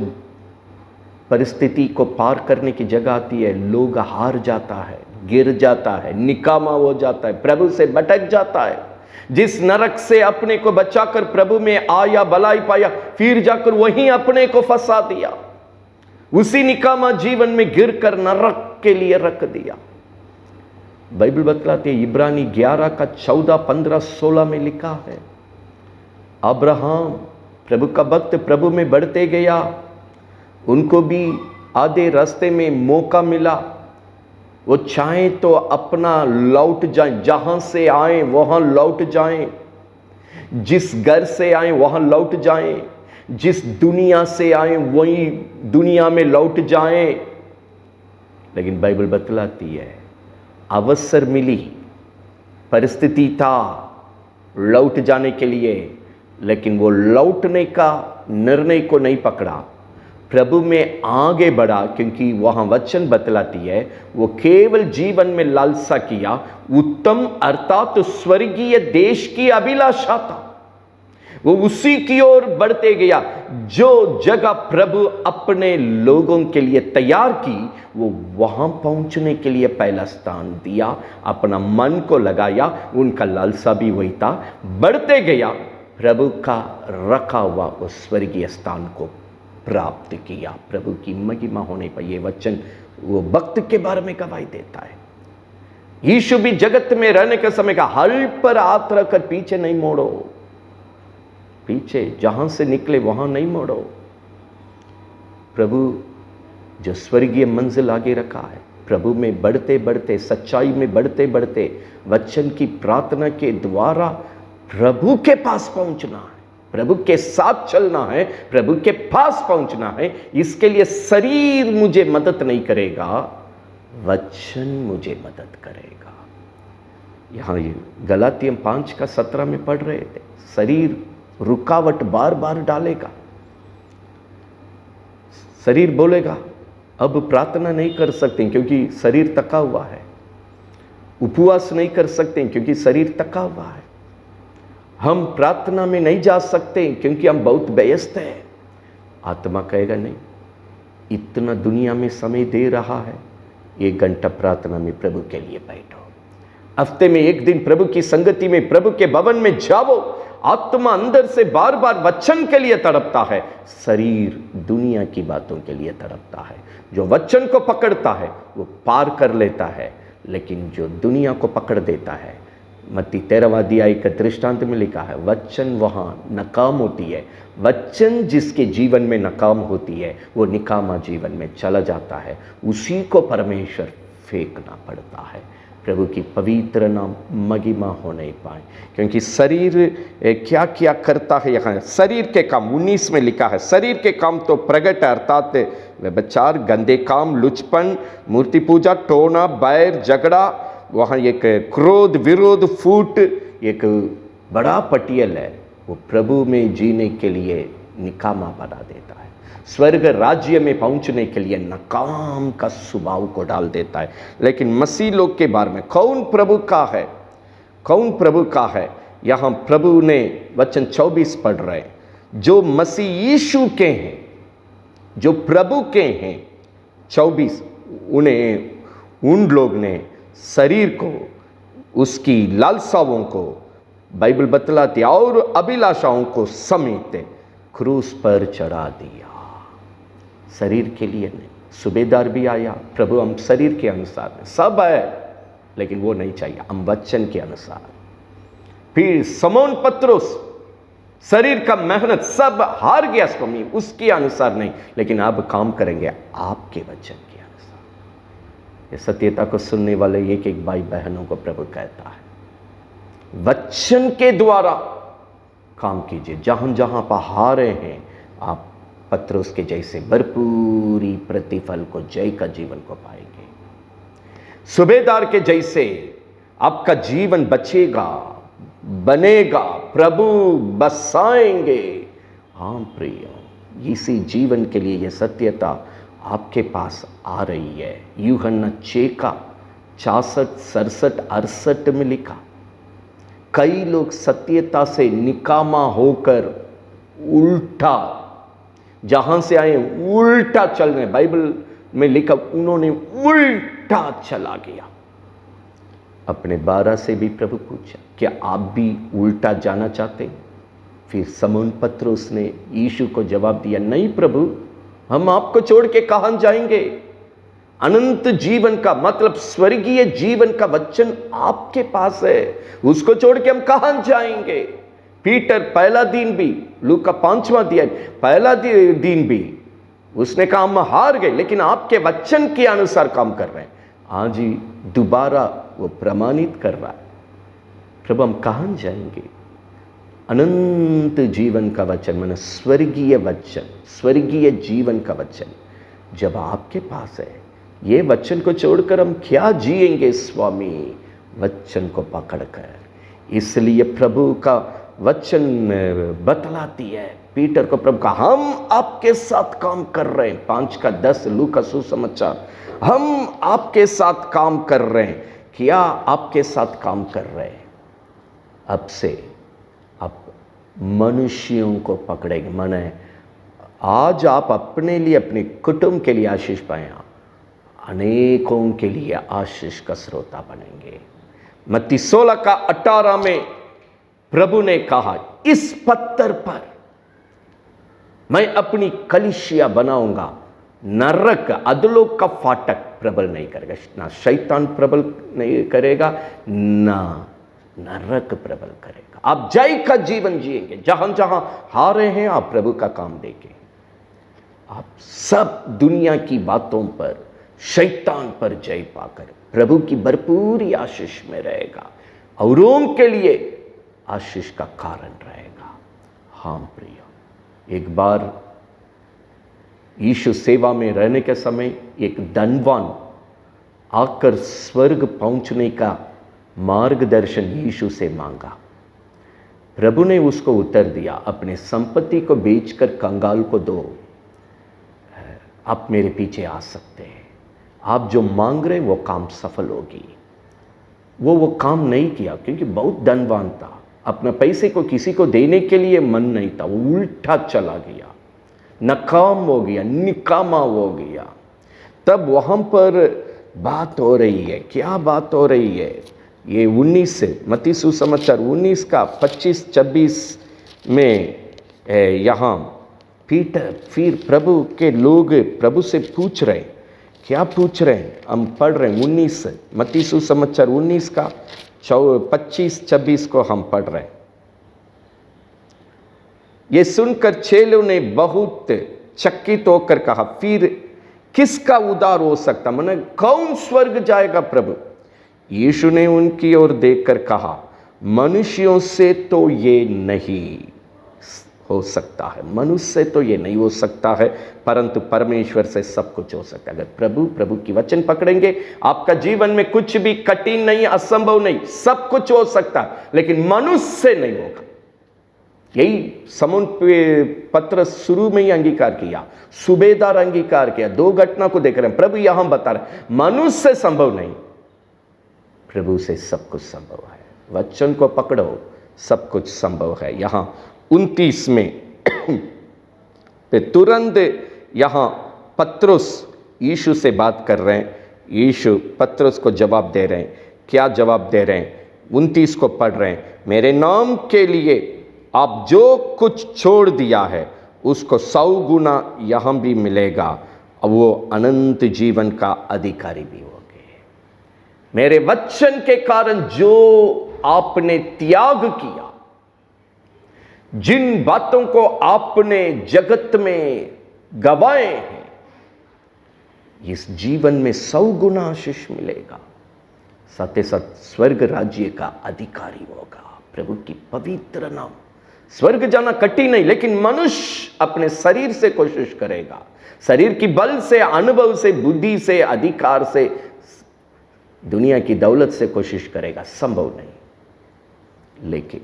परिस्थिति को पार करने की जगह आती है, लोग हार जाता है, गिर जाता है, निकामा हो जाता है, प्रभु से भटक जाता है। जिस नरक से अपने को बचाकर प्रभु में आया, भलाई पाया, फिर जाकर वहीं अपने को फंसा दिया, उसी निकामा जीवन में गिरकर नरक के लिए रख दिया। बाइबल बतलाती है इब्रानी 11 का 14, 15, 16 में लिखा है, अब्राहम प्रभु का भक्त प्रभु में बढ़ते गया, उनको भी आधे रास्ते में मौका मिला, वो चाहें तो अपना लौट जाएं, जहां से आए वहां लौट जाएं, जिस घर से आए वहां लौट जाएं, जिस दुनिया से आए वही दुनिया में लौट जाएं। लेकिन बाइबल बतलाती है अवसर मिली, परिस्थिति था लौट जाने के लिए, लेकिन वो लौटने का निर्णय को नहीं पकड़ा, प्रभु में आगे बढ़ा, क्योंकि वहां वचन बतलाती है वो केवल जीवन में लालसा किया, उत्तम अर्थात स्वर्गीय देश की अभिलाषा था, वो उसी की ओर बढ़ते गया। जो जगह प्रभु अपने लोगों के लिए तैयार की, वो वहां पहुंचने के लिए पहला स्थान दिया, अपना मन को लगाया, उनका लालसा भी वही था, बढ़ते गया, प्रभु का रखा हुआ उस स्वर्गीय स्थान को प्राप्त किया। प्रभु की महिमा होने पर यह वचन वो भक्त के बारे में गवाही देता है। यीशु भी जगत में रहने के समय का हल पर हाथ रखकर पीछे नहीं मोड़ो, पीछे जहां से निकले वहां नहीं मोड़ो। प्रभु जो स्वर्गीय मंजिल आगे रखा है, प्रभु में बढ़ते बढ़ते, सच्चाई में बढ़ते बढ़ते, वचन की प्रार्थना के द्वारा प्रभु के पास पहुंचना है, प्रभु के साथ चलना है, प्रभु के पास पहुंचना है। इसके लिए शरीर मुझे मदद नहीं करेगा, वचन मुझे मदद करेगा। यहां गलातियों 5 का 17 में पढ़ रहे थे, शरीर रुकावट बार बार डालेगा, शरीर बोलेगा अब प्रार्थना नहीं कर सकते क्योंकि शरीर थका हुआ है, उपवास नहीं कर सकते क्योंकि शरीर थका हुआ है, हम प्रार्थना में नहीं जा सकते क्योंकि हम बहुत व्यस्त हैं। आत्मा कहेगा नहीं, इतना दुनिया में समय दे रहा है, 1 घंटा प्रार्थना में प्रभु के लिए बैठो, हफ्ते में 1 दिन प्रभु की संगति में, प्रभु के भवन में जाओ। आत्मा अंदर से बार बार वचन के लिए तड़पता है, शरीर दुनिया की बातों के लिए तड़पता है। जो वचन को पकड़ता है वो पार कर लेता है, लेकिन जो दुनिया को पकड़ देता है, मत्ती 13वां अध्याय का दृष्टांत में लिखा है, वचन वहां नाकाम होती है, वचन जिसके जीवन में नाकाम होती है वो निकामा जीवन में चला जाता है, उसी को परमेश्वर फेंकना पड़ता है। प्रभु की पवित्र नाम महिमा होने पाए, क्योंकि शरीर क्या क्या करता है। यहाँ शरीर के काम 19 में लिखा है, शरीर के काम तो प्रगट अर्थात व्यभिचार, गंदे काम, लुचपन, मूर्ति पूजा, टोना, बैर, झगड़ा, वहाँ एक क्रोध, विरोध, फूट, एक बड़ा पटियल है, वो प्रभु में जीने के लिए निकामा बना देता है, स्वर्ग राज्य में पहुंचने के लिए नाकाम का स्वभाव को डाल देता है। लेकिन मसीह लोग के बारे में कौन प्रभु का है, कौन प्रभु का है? यहाँ प्रभु ने वचन 24 पढ़ रहे हैं, जो मसीह यीशु के हैं, जो प्रभु के हैं, 24, उन लोग ने शरीर को, उसकी लालसाओं को, बाइबल बतलाती और अभिलाषाओं को समेत क्रूस पर चढ़ा दिया। शरीर के लिए नहीं, सूबेदार भी आया, प्रभु हम शरीर के अनुसार है, सब है, लेकिन वो नहीं चाहिए, हम वचन के अनुसार। फिर समौन पत्रुस, शरीर का मेहनत सब हार गया स्वामी, उसके अनुसार नहीं, लेकिन अब काम करेंगे आपके वचन के अनुसार। ये सत्यता को सुनने वाले एक एक भाई बहनों को प्रभु कहता है, वचन के द्वारा काम कीजिए। जहां जहां पर हारे हैं, आप पत्रुस के जैसे भरपूरी प्रतिफल को, जय का जीवन को पाएंगे। सूबेदार के जैसे आपका जीवन बचेगा, बनेगा, प्रभु बसाएंगे। हाँ प्रिय, इसी जीवन के लिए यह सत्यता आपके पास आ रही है। यूहन्ना 6 का 66, 67, 68 में लिखा, कई लोग सत्यता से निकामा होकर उल्टा, जहां से आए उल्टा चल रहे, बाइबल में लिखा उन्होंने उल्टा चला गया। अपने 12 से भी प्रभु पूछा, क्या आप भी उल्टा जाना चाहते हैं? फिर समौन पत्रोस ने यीशु को जवाब दिया, नहीं प्रभु, हम आपको छोड़ के कहां जाएंगे? अनंत जीवन का मतलब स्वर्गीय जीवन का वचन आपके पास है, उसको छोड़ के हम कहां जाएंगे? पीटर पहला दिन भी, लूका 5वां अध्याय पहला दिन भी उसने कहा हम हार गए, लेकिन आपके वचन के अनुसार काम कर रहे हैं। आज ही दोबारा वो प्रमाणित कर रहा है, प्रभु हम कहां जाएंगे? अनंत जीवन का वचन, माने स्वर्गीय वचन, स्वर्गीय जीवन का वचन जब आपके पास है, ये वचन को छोड़कर हम क्या जिएंगे स्वामी? वचन को पकड़कर। इसलिए प्रभु का वचन बतलाती है पीटर को, प्रभु का हम आपके साथ काम कर रहे हैं। 5 का 10 लूका सुसमाचार, हम आपके साथ काम कर रहे हैं। क्या आपके साथ काम कर रहे हैं? अब से आप मनुष्यों को पकड़ेंगे। माने आज आप अपने लिए, अपने कुटुंब के लिए आशीष पाएं, अनेकों के लिए आशीष का श्रोता बनेंगे। मत्ती 16 का 18 में प्रभु ने कहा, इस पत्थर पर मैं अपनी कलीसिया बनाऊंगा, नरक अधोलोक का फाटक प्रबल नहीं करेगा। ना शैतान प्रबल नहीं करेगा, ना नरक प्रबल करेगा। आप जय का जीवन जिएंगे। जहां जहां हारे हैं आप प्रभु का काम देंगे। आप सब दुनिया की बातों पर, शैतान पर जय पाकर प्रभु की भरपूरी आशीष में रहेगा, औरों के लिए आशीष का कारण रहेगा। हाँ प्रिय, एक बार यीशु सेवा में रहने के समय एक धनवान आकर स्वर्ग पहुंचने का मार्गदर्शन यीशु से मांगा। प्रभु ने उसको उत्तर दिया, अपने संपत्ति को बेचकर कंगाल को दो, आप मेरे पीछे आ सकते हैं। आप जो मांग रहे वो काम सफल होगी। वो काम नहीं किया क्योंकि बहुत धनवान था, अपने पैसे को किसी को देने के लिए मन नहीं था, वो उल्टा चला गया, नाकाम हो गया, निकामा हो गया। तब वहां पर बात हो रही है, क्या बात हो रही है? ये 19 से, मत्ती सुसमाचार 19 का 25-26 में यहाँ पीटर, फिर प्रभु के लोग प्रभु से पूछ रहे, क्या पूछ रहे हैं? हम पढ़ रहे हैं 19, मत्ती सुसमाचार 19 का 25-26 को हम पढ़ रहे हैं। ये सुनकर चेलों ने बहुत चकित होकर कहा, फिर किसका उद्धार हो सकता? माने कौन स्वर्ग जाएगा प्रभु? यीशु ने उनकी ओर देखकर कहा, मनुष्यों से तो ये नहीं हो सकता है, मनुष्य से तो ये नहीं हो सकता है, परंतु परमेश्वर से सब कुछ हो सकता है। अगर प्रभु की वचन पकड़ेंगे, आपका जीवन में कुछ भी कठिन नहीं, असंभव नहीं, सब कुछ हो सकता है, लेकिन मनुष्य से नहीं होगा। यही समौन पत्र शुरू में ही अंगीकार किया, सूबेदार अंगीकार किया। 2 घटना को देख रहे हैं, प्रभु यहां बता रहे, मनुष्य से संभव नहीं, प्रभु से सब कुछ संभव है। वचन को पकड़ो, सब कुछ संभव है। यहां 29 में तुरंत यहां पत्रुस यीशु से बात कर रहे हैं। यीशु पत्रुस को जवाब दे रहे हैं। क्या जवाब दे रहे हैं? 29 को पढ़ रहे हैं, मेरे नाम के लिए आप जो कुछ छोड़ दिया है उसको 100 गुना यहां भी मिलेगा, और वो अनंत जीवन का अधिकारी भी होंगे। मेरे वचन के कारण जो आपने त्याग किया, जिन बातों को आपने जगत में गवाए हैं, इस जीवन में 100 गुना आशीष मिलेगा। साथ ही साथ स्वर्ग राज्य का अधिकारी होगा। प्रभु की पवित्र नाम। स्वर्ग जाना कठिन नहीं, लेकिन मनुष्य अपने शरीर से कोशिश करेगा, शरीर की बल से, अनुभव से, बुद्धि से, अधिकार से, दुनिया की दौलत से कोशिश करेगा, संभव नहीं। लेकिन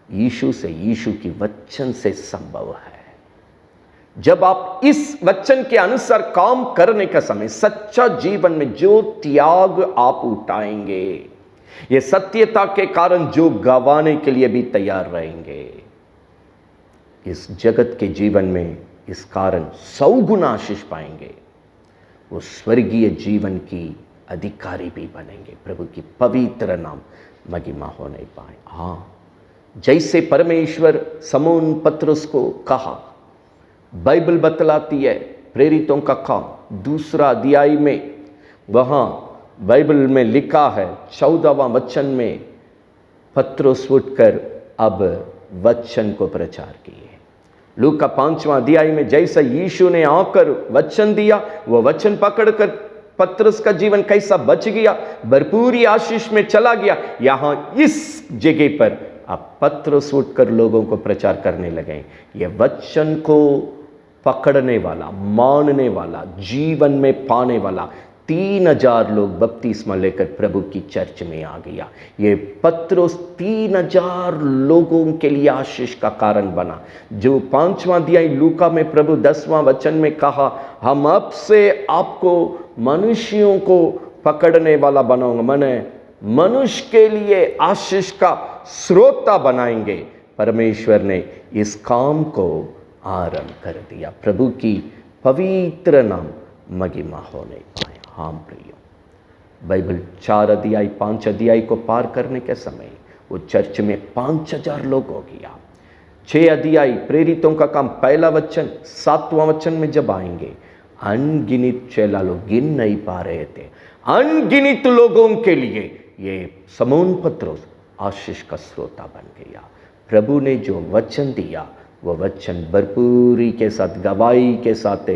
यीशु से, यीशु की वचन से संभव है। जब आप इस वचन के अनुसार काम करने का समय, सच्चा जीवन में जो त्याग आप उठाएंगे, ये सत्यता के कारण जो गंवाने के लिए भी तैयार रहेंगे, इस जगत के जीवन में इस कारण 100 गुना आशीष पाएंगे। वो स्वर्गीय जीवन की अधिकारी भी बनेंगे। प्रभु की पवित्र नाम महिमा होने पाए। हाँ, जैसे परमेश्वर समौन पतरस को कहा, बाइबल बतलाती है प्रेरितों का काम 2 अध्याय में, वहाँ बाइबल में लिखा है 14वां वचन में, पतरस उठकर अब वचन को प्रचार किए। लूका 5वां अध्याय में जैसा यीशु ने आकर वचन दिया, वह वचन पकड़कर पतरस का जीवन कैसा बच गया, भरपूरी आशीष में चला गया। यहाँ इस जगह पर अब पतरस उठकर लोगों को प्रचार करने लगे। यह वचन को पकड़ने वाला, मानने वाला, जीवन में पाने वाला 3000 लोग बपतिस्मा लेकर प्रभु की चर्च में आ गया। ये पतरस 3000 लोगों के लिए आशीष का कारण बना। जो 5वां अध्याय लूका में प्रभु 10वां वचन में कहा, हम अब से आपको मनुष्यों को पकड़ने वाला बनाऊंगा, मैंने मनुष्य के लिए आशीष का स्रोता बनाएंगे। परमेश्वर ने इस काम को आरंभ कर दिया। प्रभु की पवित्र नाम महिमा होने पाए। हाँ प्रियो, बाइबल 4 अध्याय 5 अध्याय को पार करने के समय वो चर्च में 5000 लोग हो गया। 6 अध्याय प्रेरितों का काम, पहला वचन 7वां वचन में जब आएंगे, अनगिनित चेला लोग, गिन नहीं पा रहे थे, अनगिनित लोगों के लिए ये समौन पतरस आशीष का स्रोता बन गया। प्रभु ने जो वचन दिया, वह वचन भरपूरी के साथ, गवाही के साथ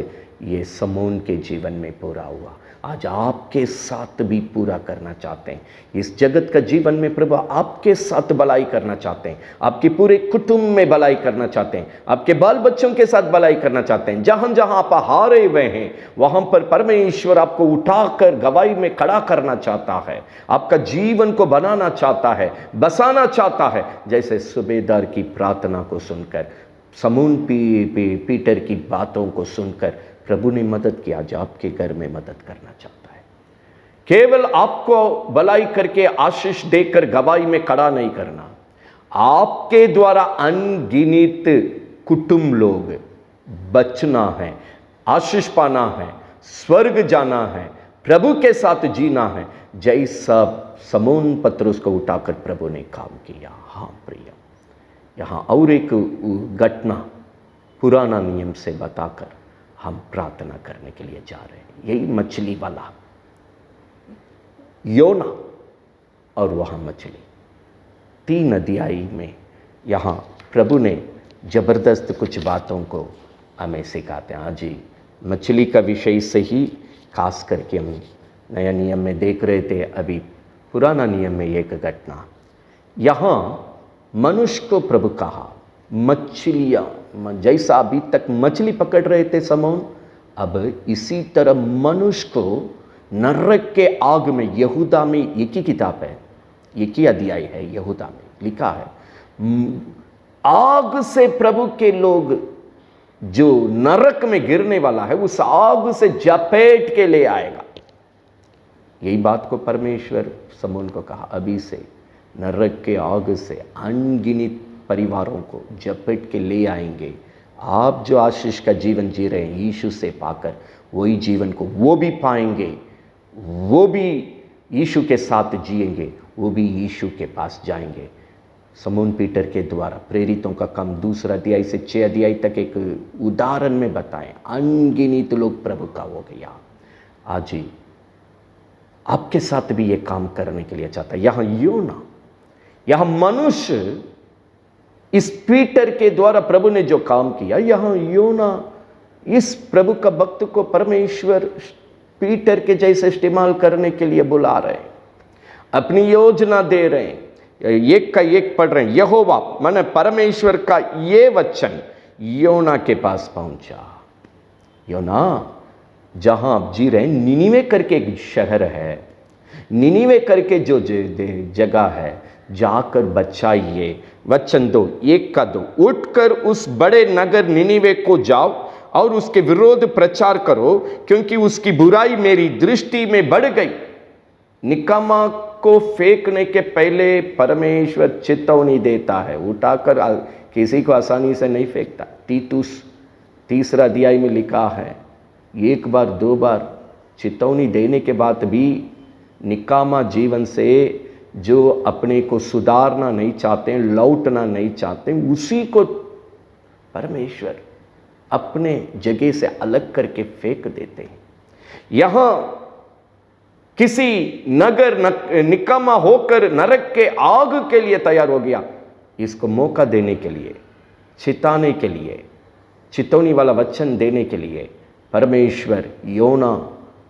ये समौन के जीवन में पूरा हुआ। आज आपके साथ भी पूरा करना चाहते हैं। इस जगत का जीवन में प्रभु आपके साथ भलाई करना चाहते हैं, आपके पूरे कुटुंब में भलाई करना चाहते हैं, आपके बाल बच्चों के साथ भलाई करना चाहते हैं। जहां जहां आप हारे हुए हैं, वहां पर परमेश्वर आपको उठाकर गवाही में खड़ा करना चाहता है, आपका जीवन को बनाना चाहता है, बसाना चाहता है। जैसे सूबेदार की प्रार्थना को सुनकर, समौन पीटर की बातों को सुनकर प्रभु ने मदद किया। आज आपके घर में मदद करना चाहता है। केवल आपको भलाई करके आशीष देकर गवाही में खड़ा नहीं करना, आपके द्वारा अनगिनित कुटुंब लोग बचना है, आशीष पाना है, स्वर्ग जाना है, प्रभु के साथ जीना है। जैसा समौन पतरस को उठाकर प्रभु ने काम किया। हाँ प्रिय, यहाँ और एक घटना पुराना नियम से बताकर हम प्रार्थना करने के लिए जा रहे हैं। यही मछली वाला योना और वहाँ मछली, 3 अध्याय में यहाँ प्रभु ने जबरदस्त कुछ बातों को हमें सिखाते हैं। आज ही मछली का विषय से ही खास करके हम नया नियम में देख रहे थे। अभी पुराना नियम में एक घटना, यहाँ मनुष्य को प्रभु कहा, मछलियाँ, जैसा अभी तक मछली पकड़ रहे थे समौन, अब इसी तरह मनुष्य को नरक के आग में, यहूदा में एक ही किताब है, एक ही अध्याय है, यहूदा में लिखा है, आग से प्रभु के लोग जो नरक में गिरने वाला है, उस आग से झपेट के ले आएगा। यही बात को परमेश्वर समौन को कहा, अभी से नरक के आग से अनगिनित परिवारों को झपेट के ले आएंगे। आप जो आशीष का जीवन जी रहे हैं यीशु से पाकर, वही जीवन को वो भी पाएंगे, वो भी यीशु के साथ जिएंगे, वो भी यीशु के पास जाएंगे। समौन पीटर के द्वारा प्रेरितों का काम 2 अध्याय से 6 अध्याय तक एक उदाहरण में बताएं, अनगिनित लोग प्रभु का हो गया। आज ही आपके साथ भी ये काम करने के लिए चाहता है। यहाँ योना, यहाँ मनुष्य, इस पीटर के द्वारा प्रभु ने जो काम किया, यहाँ योना इस प्रभु का भक्त को परमेश्वर पीटर के जैसे इस्तेमाल करने के लिए बुला रहे हैं, अपनी योजना दे रहे हैं। एक का एक पढ़ रहे हैं, यहोवा माने परमेश्वर का ये वचन योना के पास पहुंचा। योना, जहां आप जी रहे हैं, निनीवे करके एक शहर है, निनीवे करके जो जगह है, जाकर बचाइए। वचन 2, 1 का 2, उठकर उस बड़े नगर निनिवे को जाओ और उसके विरोध प्रचार करो, क्योंकि उसकी बुराई मेरी दृष्टि में बढ़ गई। निकम्मा को फेंकने के पहले परमेश्वर चेतावनी देता है, उठाकर किसी को आसानी से नहीं फेंकता। तीतुस 3 अध्याय में लिखा है, 1 बार 2 बार चेतावनी देने के बाद भी निकामा जीवन से जो अपने को सुधारना नहीं चाहते, लौटना नहीं चाहते, उसी को परमेश्वर अपने जगह से अलग करके फेंक देते हैं। यहां किसी नगर निकामा होकर नरक के आग के लिए तैयार हो गया, इसको मौका देने के लिए, चिताने के लिए, चितौनी वाला वचन देने के लिए परमेश्वर योना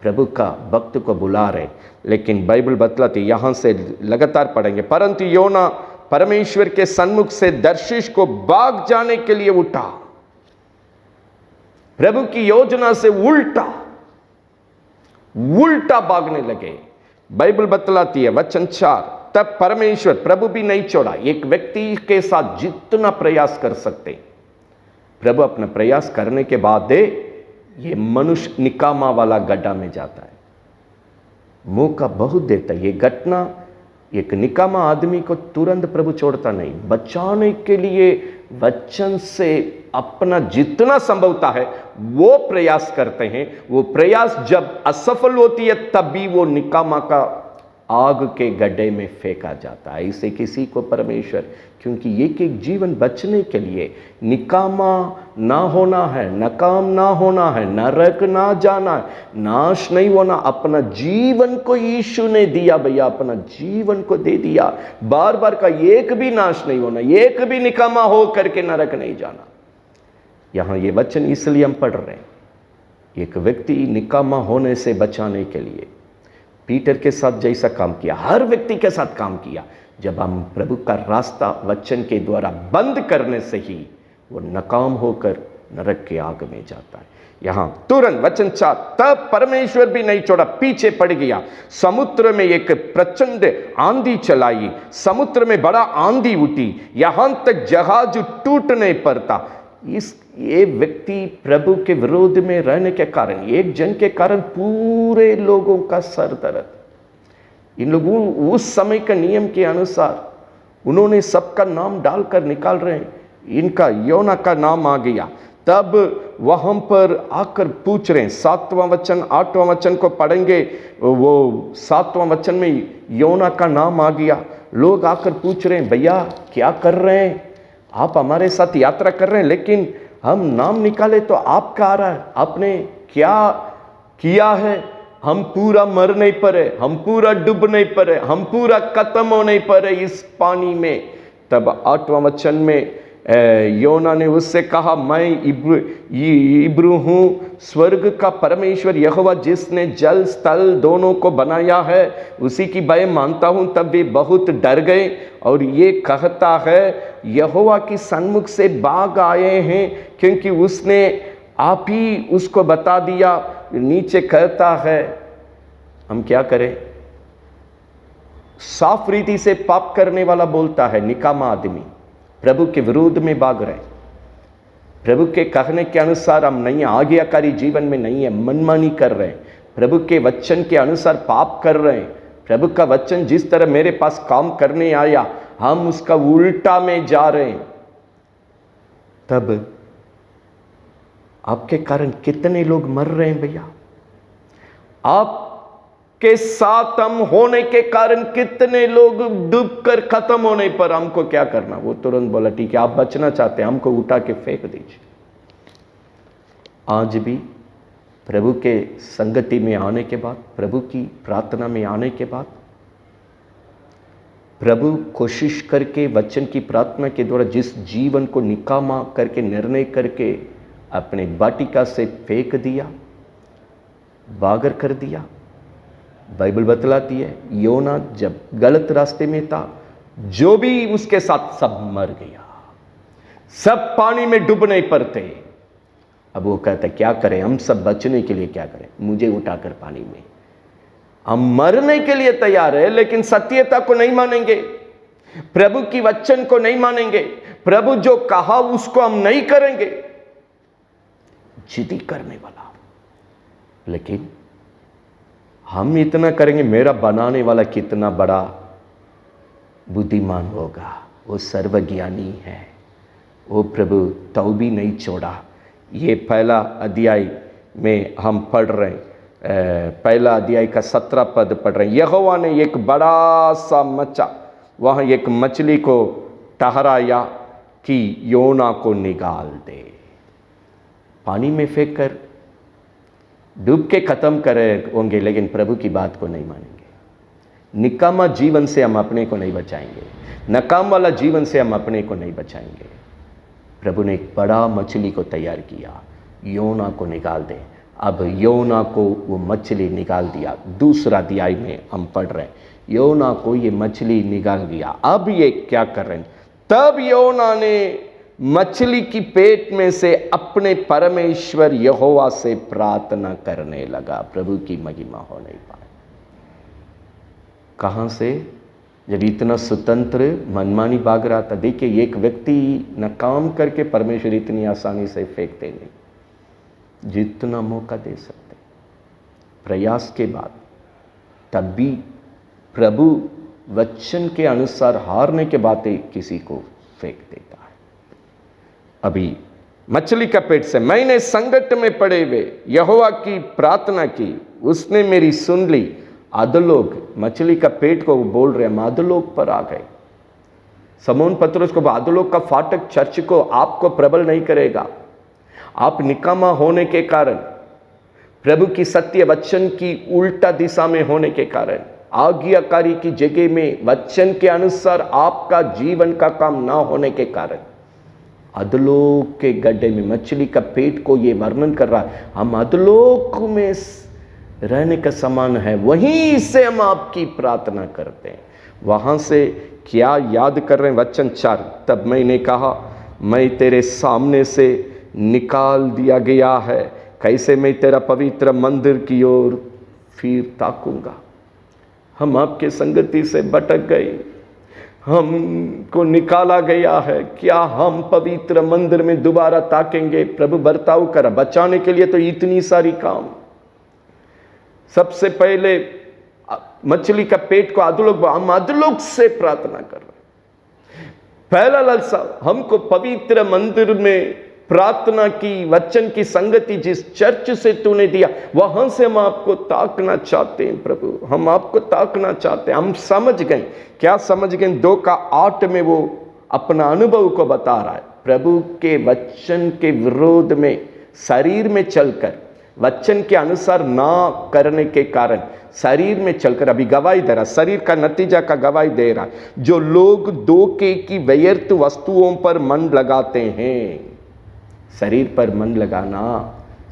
प्रभु का भक्त को बुला रहे। लेकिन बाइबल बतलाती, यहां से लगातार पढ़ेंगे, परंतु योना परमेश्वर के सन्मुख से दर्शिश को भाग जाने के लिए उठा। प्रभु की योजना से उल्टा भागने लगे। बाइबल बतलाती है वचन 4, तब परमेश्वर, प्रभु भी नहीं छोड़ा। एक व्यक्ति के साथ जितना प्रयास कर सकते, प्रभु अपना प्रयास करने के बाद ये मनुष्य निकामा वाला गड्ढा में जाता है। मौका बहुत देता है। ये घटना एक निकामा आदमी को तुरंत प्रभु छोड़ता नहीं, बचाने के लिए वचन से अपना जितना संभवता है वो प्रयास करते हैं। वो प्रयास जब असफल होती है तब भी वो निकामा का आग के गड्ढे में फेंका जाता है। इसे किसी को परमेश्वर, क्योंकि एक जीवन बचने के लिए निकामा ना होना है, नकाम ना होना है, नरक ना जाना है, नाश नहीं होना, अपना जीवन को यीशु ने दिया भैया, अपना जीवन को दे दिया। बार बार का एक भी नाश नहीं होना, एक भी निकामा हो करके नरक नहीं जाना। यहां ये वचन इसलिए हम पढ़ रहे हैं, एक व्यक्ति निकामा होने से बचाने के लिए पीटर के साथ जैसा काम किया, हर व्यक्ति के साथ काम किया। जब हम प्रभु का रास्ता वचन के द्वारा बंद करने से ही वो नाकाम होकर नरक के आग में जाता है। यहां तुरंत वचन 4, तब परमेश्वर भी नहीं छोड़ा, पीछे पड़ गया। समुद्र में एक प्रचंड आंधी चलाई, समुद्र में बड़ा आंधी उठी, यहां तक जहाज टूटने पर था। ये व्यक्ति प्रभु के विरोध में रहने के कारण, एक जन के कारण पूरे लोगों का सर दर्द। इन लोगों उस समय के नियम के अनुसार उन्होंने सबका नाम डालकर निकाल रहे हैं, इनका योना का नाम आ गया। तब वहां पर आकर पूछ रहे हैं, 7वां वचन 8वां वचन को पढ़ेंगे, वो 7वां वचन में योना का नाम आ गया। लोग आकर पूछ रहे हैं, भैया क्या कर रहे हैं, आप हमारे साथ यात्रा कर रहे हैं, लेकिन हम नाम निकाले तो आपका आ रहा है, आपने क्या किया है, हम पूरा मर नहीं पड़े, हम पूरा डूब नहीं पड़े, हम पूरा खत्म हो नहीं पड़े इस पानी में। तब 8वां वचन में योना ने उससे कहा, मैं इब्रू हूँ, स्वर्ग का परमेश्वर यहोवा जिसने जल स्थल दोनों को बनाया है उसी की भय मानता हूँ। तब वे बहुत डर गए और ये कहता है, यहोवा की सन्मुख से भाग आए हैं, क्योंकि उसने आप ही उसको बता दिया। नीचे कहता है, हम क्या करें, साफ रीति से पाप करने वाला बोलता है, निकामा आदमी प्रभु के विरोध में भाग रहे, प्रभु के कहने के अनुसार हम नहीं, आज्ञाकारी जीवन में नहीं है, मनमानी कर रहे हैं, प्रभु के वचन के अनुसार पाप कर रहे हैं। प्रभु का वचन जिस तरह मेरे पास काम करने आया, हम उसका उल्टा में जा रहे हैं। तब आपके कारण कितने लोग मर रहे हैं भैया, आपके साथ हम होने के कारण कितने लोग डूबकर खत्म होने पर हमको क्या करना। वो तुरंत बोला, ठीक है, आप बचना चाहते हैं, हमको उठा के फेंक दीजिए। आज भी प्रभु के संगति में आने के बाद, प्रभु की प्रार्थना में आने के बाद, प्रभु कोशिश करके वचन की प्रार्थना के द्वारा जिस जीवन को निकामा करके निर्णय करके अपने वाटिका से फेंक दिया, बागर कर दिया, बाइबल बतलाती है योना जब गलत रास्ते में था, जो भी उसके साथ सब मर गया, सब पानी में डूबने पर थे। अब वो कहता है, क्या करें, हम सब बचने के लिए क्या करें, मुझे उठाकर पानी में। हम मरने के लिए तैयार है, लेकिन सत्यता को नहीं मानेंगे। प्रभु की वचन को नहीं मानेंगे, प्रभु जो कहा उसको हम नहीं करेंगे, जिद्दी करने वाला। लेकिन हम इतना करेंगे, मेरा बनाने वाला कितना बड़ा बुद्धिमान होगा, वो सर्वज्ञानी है, वो प्रभु तो भी नहीं छोड़ा। ये पहला अध्याय में हम पढ़ रहे हैं, पहला अध्याय का 17 पद पढ़ रहे हैं। यहोवा ने एक बड़ा सा मचा वहाँ एक मछली को ठहराया कि योना को निकाल दे। पानी में फेंक कर डूब के खत्म करे होंगे, लेकिन प्रभु की बात को नहीं मानेंगे। निकामा जीवन से हम अपने को नहीं बचाएंगे, नकाम वाला जीवन से हम अपने को नहीं बचाएंगे। प्रभु ने एक बड़ा मछली को तैयार किया, योना को निकाल दे। अब योना को वो मछली निकाल दिया। दूसरा अध्याय में हम पढ़ रहे हैं, योना को ये मछली निकाल दिया। अब ये क्या कर रहे हैं? तब योना ने मछली की पेट में से अपने परमेश्वर यहोवा से प्रार्थना करने लगा। प्रभु की महिमा हो नहीं पाए। कहां से? जब इतना स्वतंत्र मनमानी भाग रहा था। देखिए, एक व्यक्ति न काम करके परमेश्वर इतनी आसानी से फेंकते नहीं, जितना मौका दे सकते, प्रयास के बाद, तब भी प्रभु वचन के अनुसार हारने के बाद किसी को फेंक देता है। अभी मछली का पेट से मैंने संकट में पड़े हुए यहोवा की प्रार्थना की, उसने मेरी सुन ली। अधोलोक, मछली का पेट को बोल रहे हम अधोलोक पर आ गए। समौन पत्रोस को, अधोलोक का फाटक चर्च को आपको प्रबल नहीं करेगा। आप निकामा होने के कारण, प्रभु की सत्य वचन की उल्टा दिशा में होने के कारण, आज्ञाकारी की जगह में वचन के अनुसार आपका जीवन का काम ना होने के कारण, अधोलोक के गड्ढे में, मछली का पेट को ये वर्णन कर रहा है, हम अधोलोक में रहने का समान है। वहीं से हम आपकी प्रार्थना करते हैं। वहां से क्या याद कर रहे हैं? वचन 4, तब मैंने कहा, मैं तेरे सामने से निकाल दिया गया है, कैसे मैं तेरा पवित्र मंदिर की ओर फिर ताकूंगा। हम आपके संगति से भटक गए, हमको निकाला गया है, क्या हम पवित्र मंदिर में दोबारा ताकेंगे? प्रभु बर्ताव करा, बचाने के लिए तो इतनी सारी काम। सबसे पहले मछली का पेट को अधोलोक, हम अधोलोक से प्रार्थना कर रहे हैं। पहला लालसा, हमको पवित्र मंदिर में प्रार्थना की, वचन की संगति जिस चर्च से तूने दिया, वहां से हम आपको ताकना चाहते हैं। प्रभु, हम आपको ताकना चाहते हैं। हम समझ गए, क्या समझ गए? 2:8 में वो अपना अनुभव को बता रहा है। प्रभु के वचन के विरोध में शरीर में चलकर, वचन के अनुसार ना करने के कारण शरीर में चलकर अभी गवाही दे रहा, शरीर का नतीजा का गवाही दे रहा। जो लोग धोखे की व्यर्थ वस्तुओं पर मन लगाते हैं, शरीर पर मन लगाना,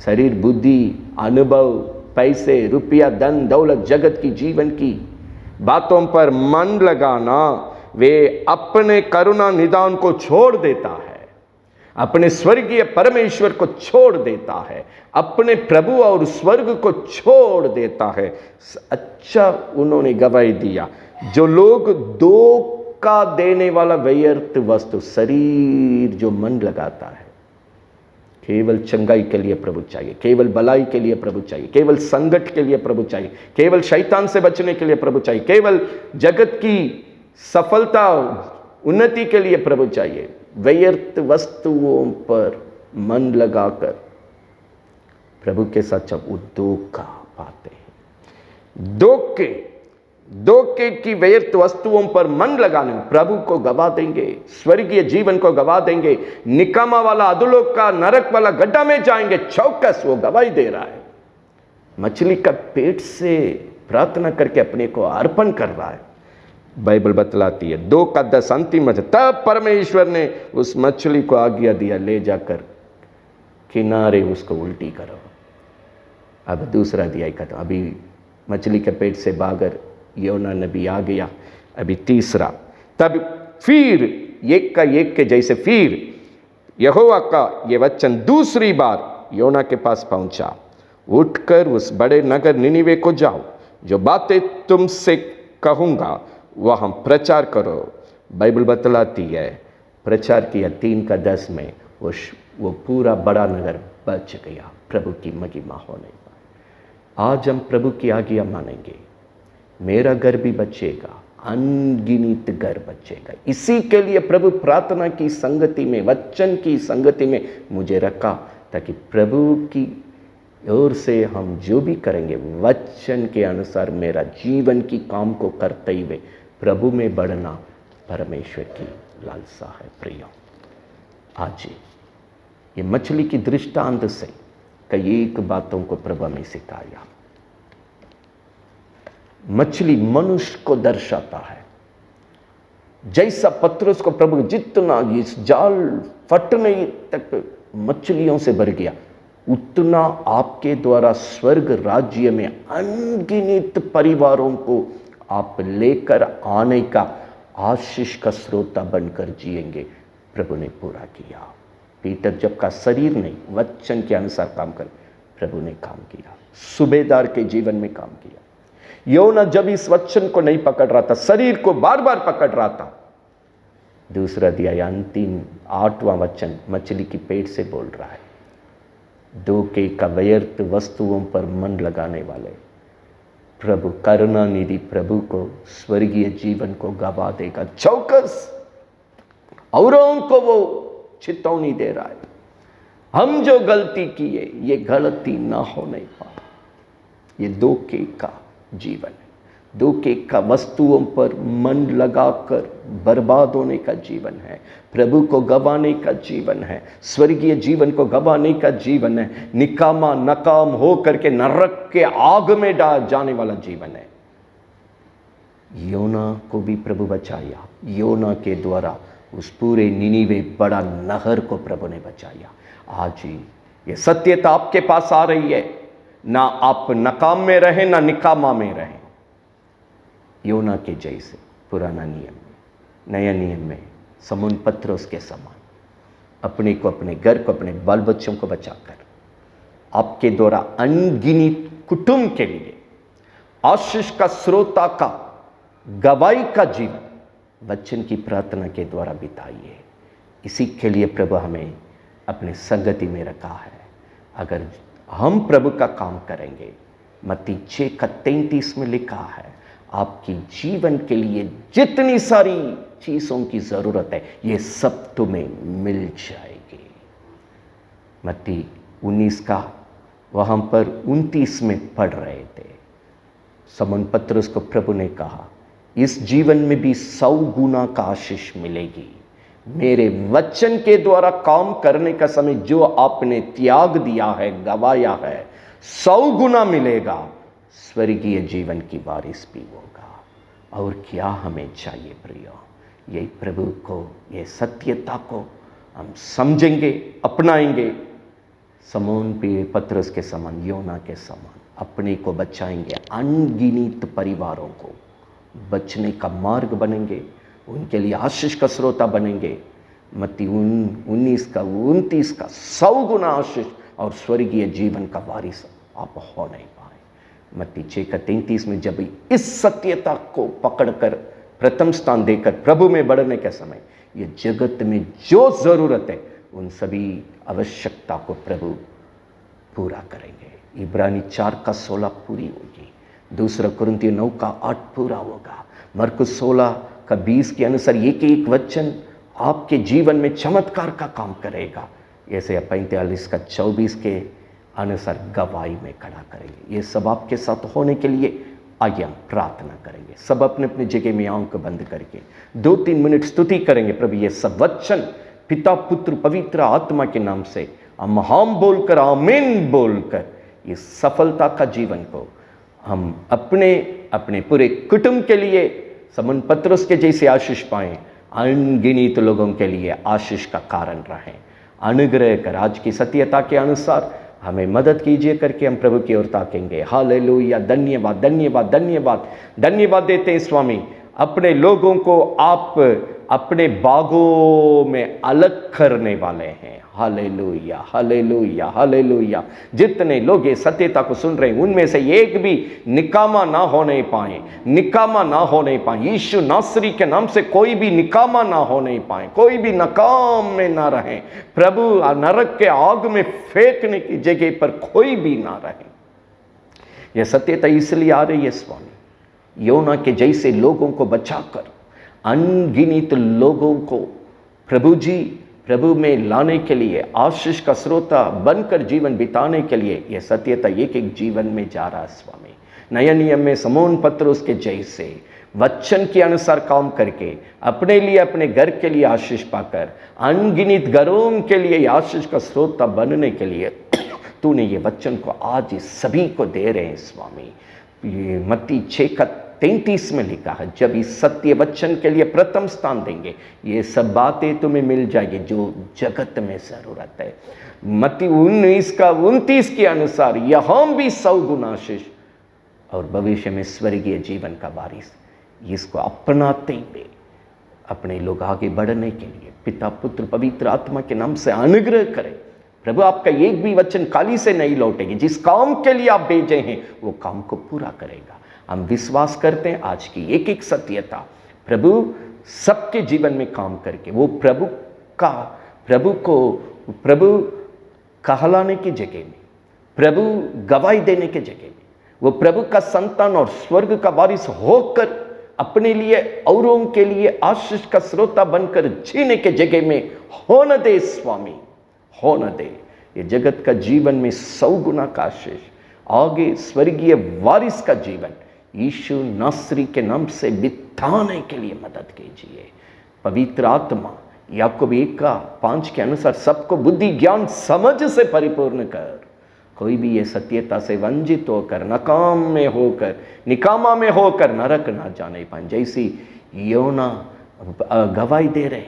शरीर, बुद्धि, अनुभव, पैसे, रुपया, धन दौलत, जगत की, जीवन की बातों पर मन लगाना, वे अपने करुणा निदान को छोड़ देता है, अपने स्वर्गीय परमेश्वर को छोड़ देता है, अपने प्रभु और स्वर्ग को छोड़ देता है। अच्छा, उन्होंने गवाही दिया। जो लोग धोखा देने वाला व्यर्थ वस्तु, शरीर जो मन लगाता है, केवल चंगाई के लिए प्रभु चाहिए, केवल भलाई के लिए प्रभु चाहिए, केवल संकट के लिए प्रभु चाहिए, केवल शैतान से बचने के लिए प्रभु चाहिए, केवल जगत की सफलता उन्नति के लिए प्रभु चाहिए। व्यर्थ वस्तुओं पर मन लगाकर प्रभु के साथ जब वो धोखा पाते हैं, धोखे की व्यर्थ वस्तुओं पर मन लगाने में प्रभु को गवा देंगे, स्वर्गीय जीवन को गवा देंगे, निकामा वाला अधोलोक का नरक वाला गड्ढा में जाएंगे। चौकस वो गवाही दे रहा है। मछली का पेट से प्रार्थना करके अपने को अर्पण कर रहा है। बाइबल बतलाती है 2:10 अंतिम वचन, तब परमेश्वर ने उस मछली को आज्ञा दिया, ले जाकर किनारे उसको उल्टी करो। अब दूसरा अध्याय खत्म। अभी मछली के पेट से बागर योना नबी आ गया। अभी तीसरा, तब फिर एक का एक के जैसे फिर यहोवा का ये वचन दूसरी बार योना के पास पहुंचा, उठकर उस बड़े नगर निनिवे को जाओ, जो बातें तुमसे कहूंगा वहां प्रचार करो, बाइबल बतलाती है, प्रचार किया 3:10 में, वो पूरा बड़ा नगर बच गया प्रभु की महिमा होने पर। आज हम प्रभु की आज्ञा मानेंगे, मेरा घर भी बचेगा, अनगिनत घर बचेगा। इसी के लिए प्रभु प्रार्थना की संगति में, वचन की संगति में मुझे रखा, ताकि प्रभु की ओर से हम जो भी करेंगे वचन के अनुसार मेरा जीवन की काम को करते हुए प्रभु में बढ़ना परमेश्वर की लालसा है। प्रियो, आज ये मछली की दृष्टांत से कई एक बातों को प्रभु हमें सिखाया। मछली मनुष्य को दर्शाता है। जैसा पतरस को प्रभु जितना इस जाल फटने तक मछलियों से भर गया, उतना आपके द्वारा स्वर्ग राज्य में अनगिनत परिवारों को आप लेकर आने का आशीष का स्रोता बनकर जिएंगे। प्रभु ने पूरा किया। पीटर जब का शरीर नहीं, वचन के अनुसार काम कर, प्रभु ने काम किया। सूबेदार के जीवन में काम किया। योना जब इस वचन को नहीं पकड़ रहा था, शरीर को बार बार पकड़ रहा था, दूसरा अध्याय अंतिम 8वां वचन मछली की पेट से बोल रहा है, धोखे का व्यर्थ वस्तुओं पर मन लगाने वाले प्रभु करुणानिधि प्रभु को स्वर्गीय जीवन को गवा देगा। चौकस, औरों को वो चेतावनी दे रहा है, हम जो गलती किए ये गलती ना होने पाए। ये धोखे का जीवन है, धोखे का वस्तुओं पर मन लगाकर बर्बाद होने का जीवन है, प्रभु को गवाने का जीवन है, स्वर्गीय जीवन को गवाने का जीवन है, निकामा नकाम हो करके नरक के आग में डाल जाने वाला जीवन है। योना को भी प्रभु बचाया। योना के द्वारा उस पूरे निनीवे बड़ा नहर को प्रभु ने बचाया। आज ही ये सत्यता आपके पास आ रही है, ना आप नकाम में रहें ना निकामा में रहें। योना के जैसे पुराना नियम में, नया नियम में समून पत्रोस के समान अपने को, अपने घर को, अपने बाल बच्चों को बचाकर आपके द्वारा अनगिनत कुटुंब के लिए आशीष का स्रोता का गवाही का जीवन वचन की प्रार्थना के द्वारा बिताइए। इसी के लिए प्रभु हमें अपने संगति में रखा है। अगर हम प्रभु का काम करेंगे, मत्ती 6:33 में लिखा है, आपकी जीवन के लिए जितनी सारी चीज़ों की ज़रूरत है ये सब तुम्हें मिल जाएगी। मत्ती 19 का वहाँ पर 29 में पढ़ रहे थे। समून पत्रुस को प्रभु ने कहा, इस जीवन में भी 100 गुना का आशीष मिलेगी। मेरे वचन के द्वारा काम करने का समय जो आपने त्याग दिया है, गवाया है, 100 गुना मिलेगा। स्वर्गीय जीवन की वारिस भी होगा। और क्या हमें चाहिए प्रियो? यही प्रभु को, ये सत्यता को हम समझेंगे, अपनाएंगे, समून पत्रुस के समान, योना के समान अपने को बचाएंगे, अनगिनत परिवारों को बचने का मार्ग बनेंगे, उनके लिए आशीष का स्रोता बनेंगे। मत्ती 19 का 29 का 100 गुना आशीष और स्वर्गीय जीवन का वारिस आप हो नहीं पाए। मत्ती 6:33 में जब इस सत्यता को पकड़कर प्रथम स्थान देकर प्रभु में बढ़ने के समय ये जगत में जो ज़रूरत है उन सभी आवश्यकता को प्रभु पूरा करेंगे। इब्रानी 4:16 पूरी होगी, दूसरा कुरिन्थियों 9:8 पूरा होगा, मरकुस 16:20 के अनुसार एक एक वचन आपके जीवन में चमत्कार का काम करेगा। ऐसे 45:24 के अनुसार गवाही में खड़ा करेंगे। ये सब आपके साथ होने के लिए आइए हम प्रार्थना करेंगे। सब अपने अपने जगह में आंख बंद करके 2-3 मिनट स्तुति करेंगे। प्रभु ये सब वचन पिता पुत्र पवित्र आत्मा के नाम से हम बोलकर, आमीन बोलकर, इस सफलता का जीवन को हम अपने अपने पूरे कुटुंब के लिए समून पत्रुस के जैसे आशीष पाएं, अनगिनत लोगों के लिए आशीष का कारण रहें। अनुग्रह कर आज की सत्यता के अनुसार हमें मदद कीजिए करके हम प्रभु की ओर ताकेंगे। हालेलुया, धन्यवाद धन्यवाद धन्यवाद धन्यवाद देते हैं स्वामी। अपने लोगों को आप अपने बागों में अलग करने वाले हैं। Hallelujah, hallelujah, hallelujah. जितने लोग ये सत्यता को सुन रहे हैं उनमें से एक भी निकामा ना होने पाए, निकामा ना होने पाए। यीशु नासरी के नाम से कोई भी निकामा ना होने पाए, कोई भी नकाम में ना रहे। प्रभु नरक के आग में फेंकने की जगह पर कोई भी ना रहे। यह सत्यता इसलिए आ रही है स्वामी, योना के जैसे लोगों को बचाकर अनगिनत लोगों को प्रभु जी प्रभु में लाने के लिए, आशीष का स्रोता बनकर जीवन बिताने के लिए यह सत्यता एक एक जीवन में जा रहा है स्वामी। नया नियम में समौन पत्रुस के जैसे वचन के अनुसार काम करके अपने लिए, अपने घर के लिए आशीष पाकर अनगिनत घरों के लिए आशीष का स्रोता बनने के लिए तूने ये वचन को आज सभी को दे रहे हैं स्वामी। ये मत्ती 6:33 में लिखा है, जब इस सत्य वचन के लिए प्रथम स्थान देंगे ये सब बातें तुम्हें मिल जाएगी जो जगत में जरूरत है। मत्ती 19:29 के अनुसार यहाँ भी 100 गुना आशीष और भविष्य में स्वर्गीय जीवन का वारिस। इसको अपनाते हुए अपने लोग आगे बढ़ने के लिए पिता पुत्र पवित्र आत्मा के नाम से अनुग्रह करें। प्रभु आपका एक भी वचन खाली से नहीं लौटेगी, जिस काम के लिए आप भेजे हैं वो काम को पूरा करेगा। हम विश्वास करते हैं आज की एक एक सत्यता प्रभु सबके जीवन में काम करके वो प्रभु कहलाने की जगह में, प्रभु गवाही देने के जगह में, वो प्रभु का संतान और स्वर्ग का वारिस होकर अपने लिए औरों के लिए आशीष का स्रोता बनकर जीने के जगह में होने दे स्वामी, होने दे। ये जगत का जीवन में 100 गुना का आशीष, आगे स्वर्गीय वारिस का जीवन यीशु नासरी के नाम से बिताने के लिए मदद कीजिए। पवित्र आत्मा याकूब 1:5 के अनुसार सबको बुद्धि ज्ञान समझ से परिपूर्ण कर। कोई भी ये सत्यता से वंचित होकर, नकाम में होकर, निकामा में होकर नरक ना जाने पाए। जैसी योना गवाही दे रहे,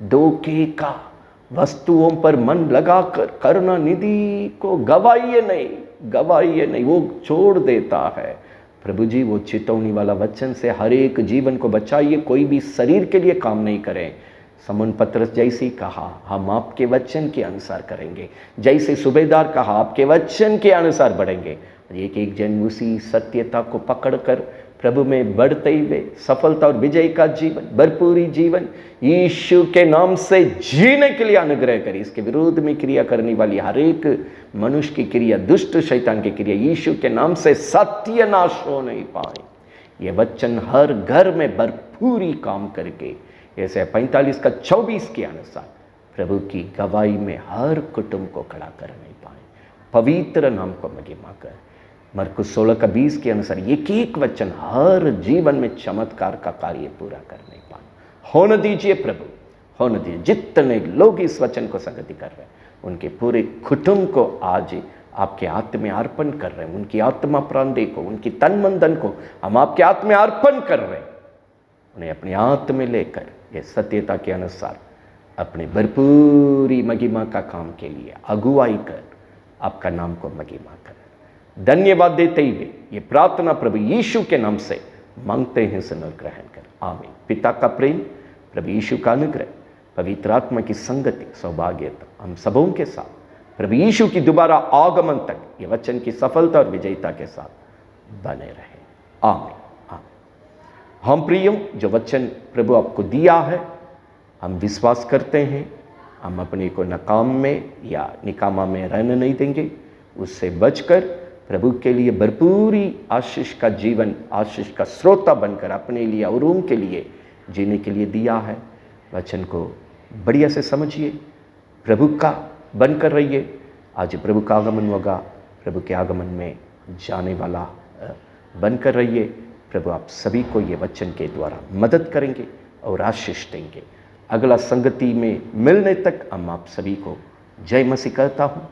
धोखे का वस्तुओं पर मन लगाकर करना निधि को गवाइए नहीं, वो छोड़ देता है। प्रभु जी वो चेतावनी वाला वचन से हर एक जीवन को बचाइए, कोई भी शरीर के लिए काम नहीं करें। समौन पतरस जैसे कहा हम आपके वचन के अनुसार करेंगे, जैसे सूबेदार कहा आपके वचन के अनुसार बढ़ेंगे। एक एक जन उसी सत्यता को पकड़कर प्रभु में बढ़ते हुए सफलता और विजय का जीवन, भरपूरी जीवन यीशु के नाम से जीने के लिए अनुग्रह करें। इसके विरोध में क्रिया करने वाली हर एक मनुष्य की क्रिया, दुष्ट शैतान की क्रिया यीशु के नाम से सत्यानाश हो नहीं पाए। ये वचन हर घर में भरपूरी काम करके ऐसे 45:24 के अनुसार प्रभु की गवाही में हर कुटुंब को खड़ा कर नहीं पाए। पवित्र नाम को महिमा कर। मरकुस 16:20 के अनुसार एक एक वचन हर जीवन में चमत्कार का कार्य पूरा कर नहीं पाए। होने दीजिए प्रभु, होने दीजिए। जितने लोग इस वचन को संगति कर रहे हैं उनके पूरे कुटुंब को आज आपके हाथ में अर्पण कर रहे हैं। उनकी आत्मा प्राण को, उनकी तन मन धन को हम आपके हाथ में अर्पण कर रहे हैं। उन्हें अपने हाथ में लेकर ये सत्यता के अनुसार अपने भरपूरी महिमा का काम के लिए अगुवाई कर आपका नाम को महिमा कर। धन्यवाद देते हुए ये प्रार्थना प्रभु यीशु के नाम से मांगते हैं, सुन और ग्रहण कर। आमीन। पिता का प्रेम, प्रभु यीशु का अनुग्रह, पवित्र आत्मा की संगति, सौभाग्यता हम सबों के साथ प्रभु यीशु की दोबारा आगमन तक ये वचन की सफलता और विजयता के साथ बने रहे। आमीन। हम प्रियो जो वचन प्रभु आपको दिया है हम विश्वास करते हैं, हम अपने को नकाम में या निकामा में रहने नहीं देंगे। उससे बचकर प्रभु के लिए भरपूरी आशीष का जीवन, आशीष का स्रोता बनकर अपने लिए और उनके लिए जीने के लिए दिया है। वचन को बढ़िया से समझिए, प्रभु का बनकर रहिए। आज प्रभु का आगमन होगा, प्रभु के आगमन में जाने वाला बनकर रहिए। प्रभु आप सभी को ये वचन के द्वारा मदद करेंगे और आशीष देंगे। अगला संगति में मिलने तक हम आप सभी को जय मसीह कहता हूँ।